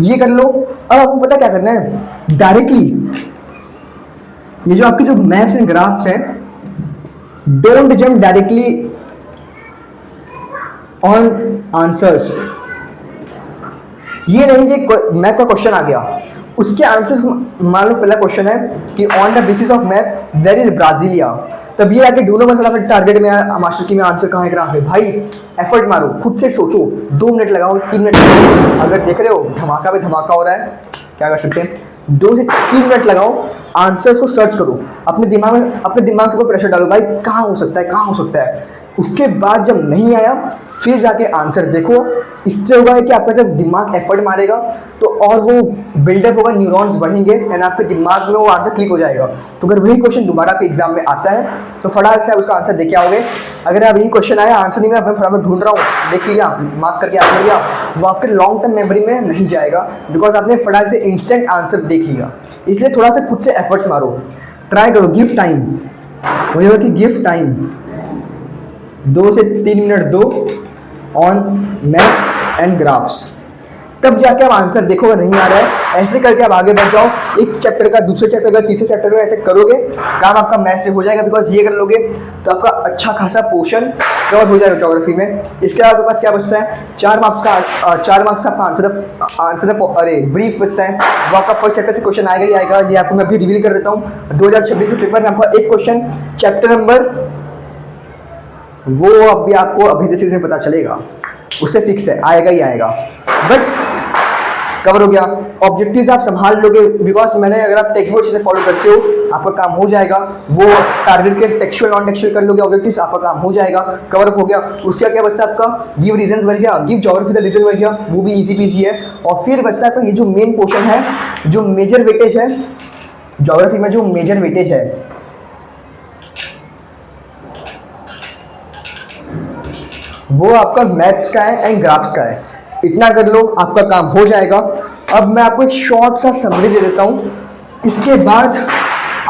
ये कर लो। अब आपको पता क्या करना है, डायरेक्टली ये जो आपके जो मैप्स एंड ग्राफ्स हैं, don't jump directly on answers. ये नहीं कि मैप का क्वेश्चन आ गया उसके आंसर्स, मान लो पहला क्वेश्चन है कि on the basis of map where is Brasilia, तब ये आके ढूंढो, मतलब टारगेट में मास्टर की में आंसर कहाँ है ग्राफ है। भाई एफर्ट मारो, खुद से सोचो, 2 मिनट लगाओ, 3 मिनट लगाओ। अगर देख रहे हो धमाका पे धमाका हो रहा है, क्या कर सकते हैं, 2 से 3 मिनट लगाओ, आंसर्स को सर्च करो, अपने दिमाग के ऊपर प्रेशर डालो, भाई कहाँ हो सकता है, कहाँ हो सकता है। उसके बाद जब नहीं आया फिर जाके आंसर देखो। इससे होगा कि आपका जब दिमाग एफर्ट मारेगा तो और वो बिल्डअप होगा, न्यूरॉन्स बढ़ेंगे एंड आपके दिमाग में वो आंसर क्लिक हो जाएगा। तो अगर वही क्वेश्चन दोबारा पे एग्जाम में आता है तो फटाक से आप उसका आंसर देके आओगे। अगर आप यही क्वेश्चन आया आंसर नहीं मिला, मैं फटाफट ढूंढ रहा हूँ, देख लिया, मार्क करके आ लिया, वो आपके लॉन्ग टर्म मेमोरी में नहीं जाएगा, बिकॉज आपने फटाक से इंस्टेंट आंसर देख लिया। इसलिए थोड़ा सा खुद से एफर्ट्स मारो, ट्राई करो, गिव टाइम, वही होगा कि गिव टाइम, 2 से 3 मिनट दो ऑन मैथ्स एंड ग्राफ्स, तब जाके आप आंसर देखो। अगर नहीं आ रहा है ऐसे करके आप आगे बढ़ जाओ, एक चैप्टर का दूसरे चैप्टर का तीसरे चैप्टर का, ऐसे करोगे काम आपका मैथ से हो जाएगा। बिकॉज ये कर लोगे तो आपका अच्छा खासा पोर्शन कवर हो जाएगा ज्योग्राफी में। इसके बाद आपके पास क्या बचता है, 4 मार्क्स का आपका आंसर अरे ब्रीफ बचता है, वो आपका फर्स्ट चैप्टर से क्वेश्चन आएगा ही आएगा। ये आपको मैं अभी रिवील कर देता हूँ, 2026 के पेपर में आपका एक क्वेश्चन चैप्टर नंबर, वो अभी आपको अभी से पता चलेगा, उससे फिक्स है, आएगा ही आएगा, बट कवर हो गया। ऑब्जेक्टिव्स आप संभाल लोगे, बिकॉज मैंने, अगर आप टेक्स्ट बुक से फॉलो करते हो आपका काम हो जाएगा। वो टारगेट के टेक्सचुअल नॉन टेक्सचुअल कर लोगे ऑब्जेक्टिव्स, आपका काम हो जाएगा, कवर अप हो गया। उसके क्या बचता है आपका, गिव रीजंस बन गया, गिव ज्योग्राफी द रीजन बन गया, वो भी इजी पीजी है। और फिर बचता है आपका ये जो मेन पोर्शन है, जो मेजर वेटेज है ज्योग्राफी में, जो मेजर वेटेज है वो आपका मैथ्स का है एंड ग्राफ्स का है। इतना कर लो आपका काम हो जाएगा। अब मैं आपको एक शॉर्ट सा समरी दे देता हूँ, इसके बाद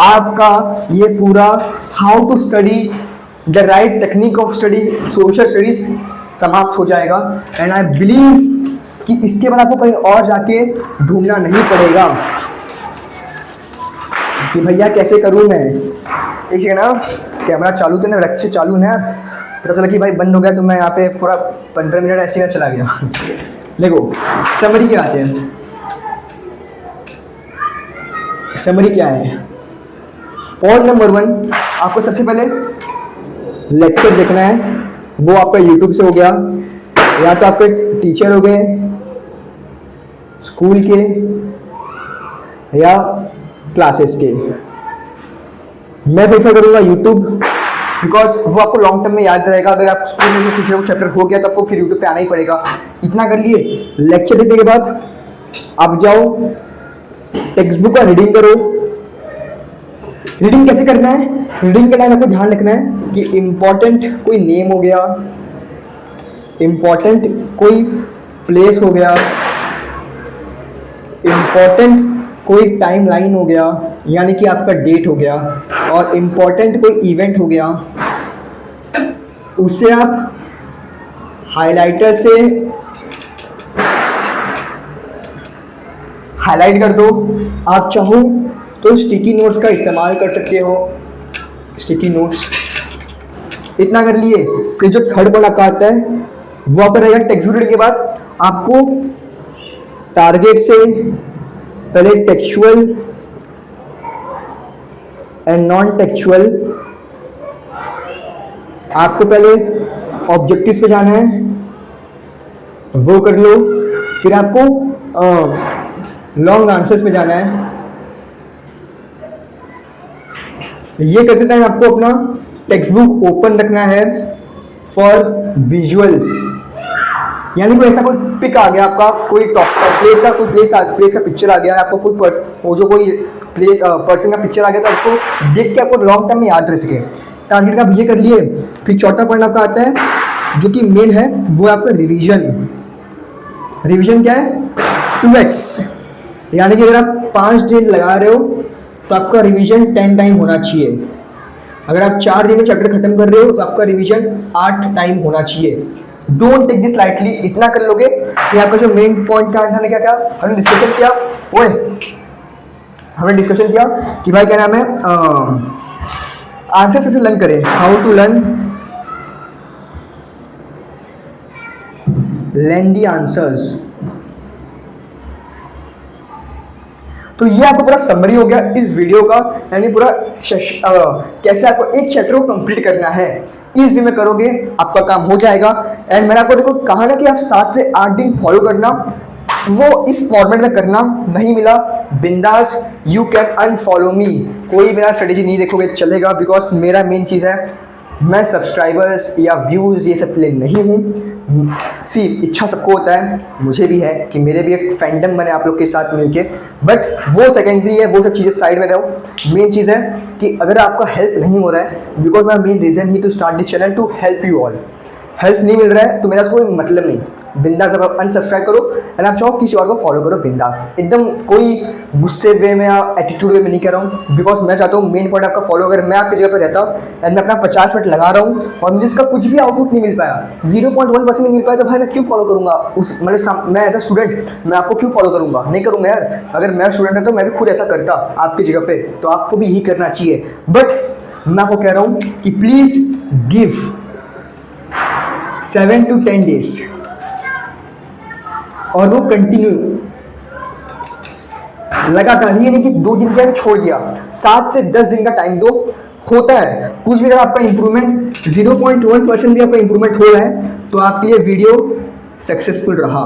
आपका ये पूरा how to study the right technique of study social studies समाप्त हो जाएगा। एंड आई बिलीव कि इसके बाद आपको कहीं और जाके ढूंढना नहीं पड़ेगा कि भैया कैसे करूँ मैं। एक है ना, कैमरा चालू थे ना, लेक्चर चालू है, पता चला कि भाई बंद हो गया, तो मैं यहाँ पे पूरा 15 मिनट ऐसे ही चला गया। देखो समरी क्या आते हैं, समरी क्या है। पॉइंट नंबर 1, आपको सबसे पहले लेक्चर देखना है, वो आपका यूट्यूब से हो गया, या तो आपके टीचर हो गए स्कूल के या क्लासेस के। मैं प्रेफर करूँगा यूट्यूब, बिकॉज वो आपको लॉन्ग टर्म में याद रहेगा। अगर आप स्कूल में से पिछले चैप्टर हो गया तो आपको फिर यूट्यूब पे आना ही पड़ेगा। इतना कर लिए, लेक्चर देखने के बाद आप जाओ टेक्स्ट बुक का रीडिंग करो। रीडिंग कैसे करना है, रीडिंग के टाइम आपको ध्यान रखना है कि इम्पॉर्टेंट कोई नेम हो गया, इम्पॉर्टेंट कोई प्लेस हो गया, इम्पॉर्टेंट कोई टाइम लाइन हो गया, यानी कि आपका डेट हो गया, और इम्पॉर्टेंट कोई इवेंट हो गया, उसे आप हाइलाइटर से हाईलाइट कर दो। आप चाहो तो स्टिकी नोट्स का इस्तेमाल कर सकते हो, स्टिकी नोट्स। इतना कर लिए, फिर जो थर्ड पॉइंट आपका आता है वो आपका रहेगा टेक्स्ट बुक के बाद आपको टारगेट से पहले टेक्सचुअल एंड नॉन टेक्सचुअल, आपको पहले ऑब्जेक्टिव्स पे जाना है, वो कर लो। फिर आपको लॉन्ग आंसर्स पे जाना है। ये करते टाइम आपको अपना टेक्स्ट बुक ओपन रखना है फॉर विजुअल, यानी कोई ऐसा कोई पिक आ गया आपका, कोई प्लेस का पिक्चर आ गया, आपको कोई प्लेस पर्सन का पिक्चर आ गया, तो उसको देख के आपको लॉन्ग टर्म में याद रह सके। टारगेट का ये कर लिए। फिर चौथा पॉइंट आपका आता है जो कि मेन है, वो है आपका रिवीजन। रिवीजन क्या है, 2x, यानी कि अगर आप 5 दिन लगा रहे हो तो आपका रिवीजन 10 टाइम होना चाहिए। अगर आप 4 दिन में चैप्टर खत्म कर रहे हो तो आपका रिवीजन 8 टाइम होना चाहिए। Don't take this lightly. इतना कर लोगे कि आपका जो मेन पॉइंट था हमने क्या क्या हमने डिस्कशन किया, ओए हमने डिस्कशन किया कि भाई क्या नाम है, आंसर कैसे लर्न करें, how to learn lengthy answers. तो ये आपको पूरा समरी हो गया इस वीडियो का, यानी पूरा कैसे आपको एक चैप्टर को कंप्लीट करना है। इस वे में करोगे आपका काम हो जाएगा। एंड मैंने आपको देखो कहा ना कि आप 7 से 8 दिन फॉलो करना, वो इस फॉर्मेट में करना। नहीं मिला बिंदास, यू कैन अनफॉलो मी, कोई मेरा स्ट्रेटेजी नहीं देखोगे चलेगा, बिकॉज मेरा मेन चीज़ है मैं सब्सक्राइबर्स या व्यूज़ ये सब के लिए नहीं हूँ। सी इच्छा सबको होता है, मुझे भी है कि मेरे भी एक फैंडम बने आप लोग के साथ मिलके, बट वो सेकेंडरी है, वो सब चीज़ें साइड में रहो। मेन चीज़ है कि अगर आपका हेल्प नहीं हो रहा है, because my main reason he to start this channel to help you all. Help नहीं मिल रहा है तो मेरा कोई मतलब नहीं, बिंदास आप अनसब्सक्राइब करो एंड आप चाहो किसी और को फॉलो करो बिंदास, एकदम कोई गुस्से वे में या एटीट्यूड वे में नहीं कह रहा हूँ। बिकॉज मैं चाहता हूँ मेन पॉइंट आपका फॉलो, अगर मैं आपकी जगह पर रहता एंड मैं अपना 50 मिनट लगा रहा हूँ और मुझे इसका कुछ भी आउटपुट नहीं मिल पाया, 0.1% नहीं मिल पाया, तो भाई मैं क्यों फॉलो करूँगा उस, मतलब मैं एज अ स्टूडेंट मैं आपको क्यों फॉलो करूँगा, नहीं करूँगा यार। अगर मैं स्टूडेंट है तो मैं भी खुद ऐसा करता आपकी जगह पे, तो आपको भी यही करना चाहिए। बट मैं आपको कह रहा हूँ कि प्लीज़ गिव 7 to 10 days और वो कंटिन्यू लगातार, ये नहीं कि 2 दिन क्या छोड़ दिया, 7 से 10 दिन का टाइम दो। होता है कुछ भी, अगर आपका इंप्रूवमेंट 0.1% भी आपका इंप्रूवमेंट हो रहा है तो आपके लिए वीडियो सक्सेसफुल रहा।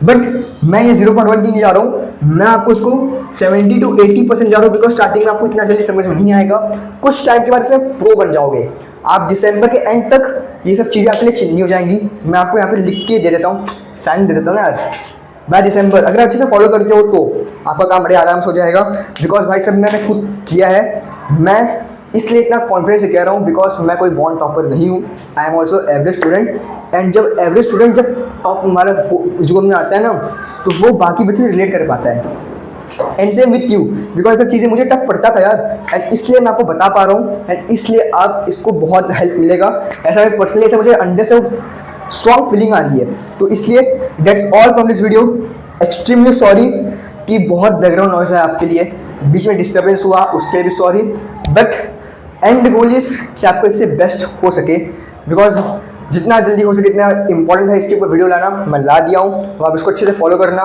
बट मैं ये 0.1 नहीं जा रहा हूँ, मैं आपको इसको 70 to 80% जा रहा हूँ, बिकॉज स्टार्टिंग में आपको इतना जल्दी समझ में नहीं आएगा, कुछ टाइम के बाद इसमें प्रो बन जाओगे आप। दिसंबर के एंड तक ये सब चीज़ें आपके लिए चिन्नी हो जाएंगी। मैं आपको यहाँ पे लिख के दे देता हूँ, साइन दे देता हूँ ना यार, बाय दिसंबर अगर अच्छे से फॉलो करते हो तो आपका काम बड़े आराम से हो जाएगा। बिकॉज भाई सब मैंने खुद किया है, मैं इसलिए इतना कॉन्फिडेंस से कह रहा हूँ, बिकॉज मैं कोई बॉर्न टॉपर नहीं हूँ, I am also average student. And जब एवरेज स्टूडेंट जब टॉप हमारा जोन में आता है ना, तो वो बाकी बच्चे रिलेट कर पाता है। And same with you, because सब चीज़ें मुझे टफ पड़ता था यार, एंड इसलिए मैं आपको बता पा रहा हूँ, एंड इसलिए आप इसको बहुत हेल्प मिलेगा। ऐसा मैं पर्सनली, ऐसा मुझे अंदर से स्ट्रॉन्ग फीलिंग आ रही है, तो इसलिए that's all from this video. Extremely sorry कि बहुत बैकग्राउंड नॉइज है आपके लिए, बीच में डिस्टर्बेंस हुआ उसके लिए भी sorry, but and goal is कि आपको इससे बेस्ट हो सके, बिकॉज जितना जल्दी हो सके इतना इंपॉर्टेंट है इसके ऊपर वीडियो लाना। मैं ला दिया हूँ, तो आप इसको अच्छे से फॉलो करना।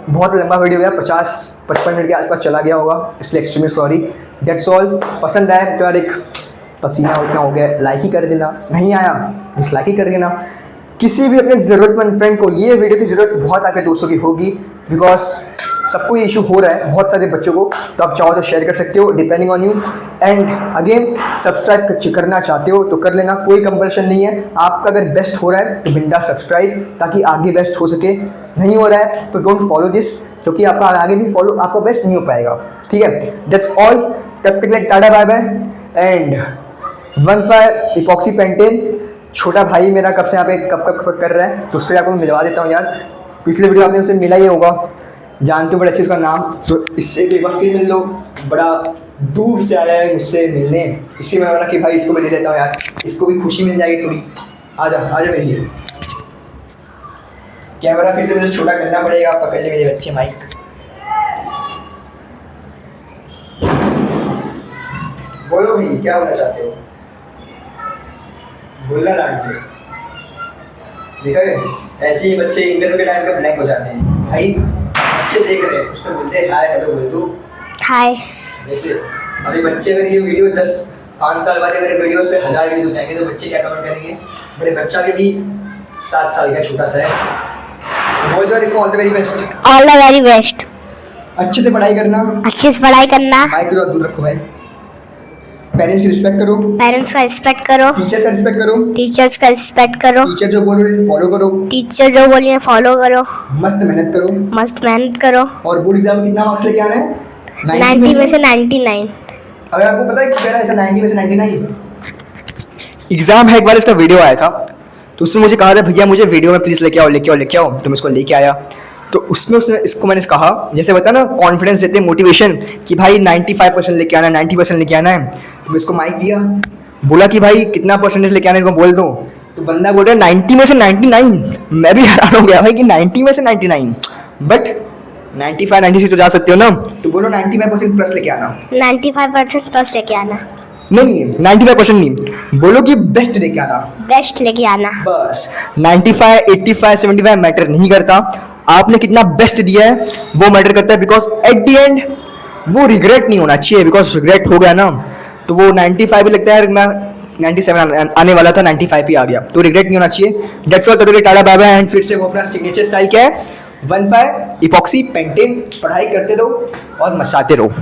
बहुत लंबा वीडियो है, 50-55 मिनट के आसपास चला गया होगा, इसलिए एक्सट्रीमली सॉरी। That's all. पसंद आया तो यार एक पसीना उतना हो गया, लाइक ही कर देना, नहीं आया डिसलाइक ही कर देना। किसी भी अपने ज़रूरतमंद फ्रेंड को ये वीडियो की ज़रूरत बहुत आपके दोस्तों की होगी, बिकॉज सबको ये इशू हो रहा है, बहुत सारे बच्चों को, तो आप चाहो तो शेयर कर सकते हो, depending on you. And again subscribe करना चाहते हो तो कर लेना, कोई कंपल्शन नहीं है। आपका अगर बेस्ट हो रहा है तो बिंदास सब्सक्राइब, ताकि आगे बेस्ट हो सके। नहीं हो रहा है तो डोंट फॉलो दिस, क्योंकि आपका आगे भी फॉलो आपका बेस्ट नहीं हो पाएगा, ठीक है। दैट्स ऑल, तब तक like tata bye bye. And 15 epoxy पेंटेन, छोटा भाई मेरा कब से यहाँ पे कब कर रहा है, तो उससे आपको मैं मिलवा देता हूँ यार। पिछले वीडियो आपने उससे मिला ही होगा, जानते हो बड़ा अच्छे इसका नाम, तो इससे एक बार फिर मिल लो। बड़ा दूर से आया है मुझसे मिलने, इसी में बोला कि भाई इसको मैं ले लेता हूँ यार, इसको भी खुशी मिल जाएगी थोड़ी। आजा मेरे लिए। कैमरा फिर से मुझे छोटा करना पड़ेगा, पकड़ ले मेरे बच्चे माइक। बोलो भाई क्या बोलना चाहते हो, बोलना लाडली। देखा है ऐसे ही बच्चे इंटरव्यू के टाइम पे ब्लैंक हो जाते हैं भाई, बच्चे देख रहे हैं उसको बोलते हैं हाय हेलो, बोल दो हाय। देखिए अभी बच्चे अगर ये वीडियो 5 साल बाद अगर वीडियोस पे 1000 व्यूज हो जाएंगे तो बच्चे क्या कमेंट करेंगे। मेरे बच्चा के भी 7 साल का छोटा सा है। बोल दो Rico all the very best, all the very best. अच्छे से पढ़ाई करना, अच्छे से पढ़ाई करना, माइक को दूर रखो भाई। पेरेंट्स की रिस्पेक्ट करो, पेरेंट्स का रिस्पेक्ट करो, टीचर्स का रिस्पेक्ट करो, टीचर्स का रिस्पेक्ट करो, टीचर जो बोल रहे हैं फॉलो करो, टीचर जो बोलिए फॉलो करो, मस्त मेहनत करो, मस्त मेहनत करो। और बोर्ड एग्जाम में कितना मार्क्स लेके आना है? 90 में से 99। अगर आपको पता है कि मेरा ऐसा 90 में से 99 एग्जाम है। एक बार इसका वीडियो आया था, तो उसने मुझे कहा था भैया मुझे वीडियो में प्लीज़ लेके आओ, तो मैं उसको लेके आया। तो उसमें उसने इसको मैंने कहा, जैसे बता ना कॉन्फिडेंस देते हैं, मोटिवेशन कि भाई 95% लेके आना है, 90% लेके आना है। तो मैं इसको माइक दिया, बोला कि भाई कितना परसेंटेज लेके आने को बोल दो, तो बंदा बोल रहा है 90 में से 99। मैं भी हैरान हो गया भाई कि 90 में से 99, बट 95 96 तो जा सकते हो ना, तो बोलो 95% प्लस लेके आना। 95% प्लस लेके आना, नहीं 95% नहीं, बोलो कि बेस्ट लेके आना। बेस्ट लेके आना। बस 95 85 75 मैटर नहीं करता, आपने कितना बेस्ट दिया है वो मैटर करता है, बिकॉज एट द एंड वो रिग्रेट नहीं होना चाहिए, बिकॉज रिग्रेट हो गया ना तो वो 95 भी लगता है यार, मैं 97 आने वाला था 95 ही आ गया, तो रिग्रेट नहीं होना चाहिए। डेट्स ऑल, तो टाटा बाय बाय, एंड फिर से वो अपना सिग्नेचर स्टाइल क्या है 15 इपॉक्सी पेंटेन, पढ़ाई करते रहो और मचाते रहो।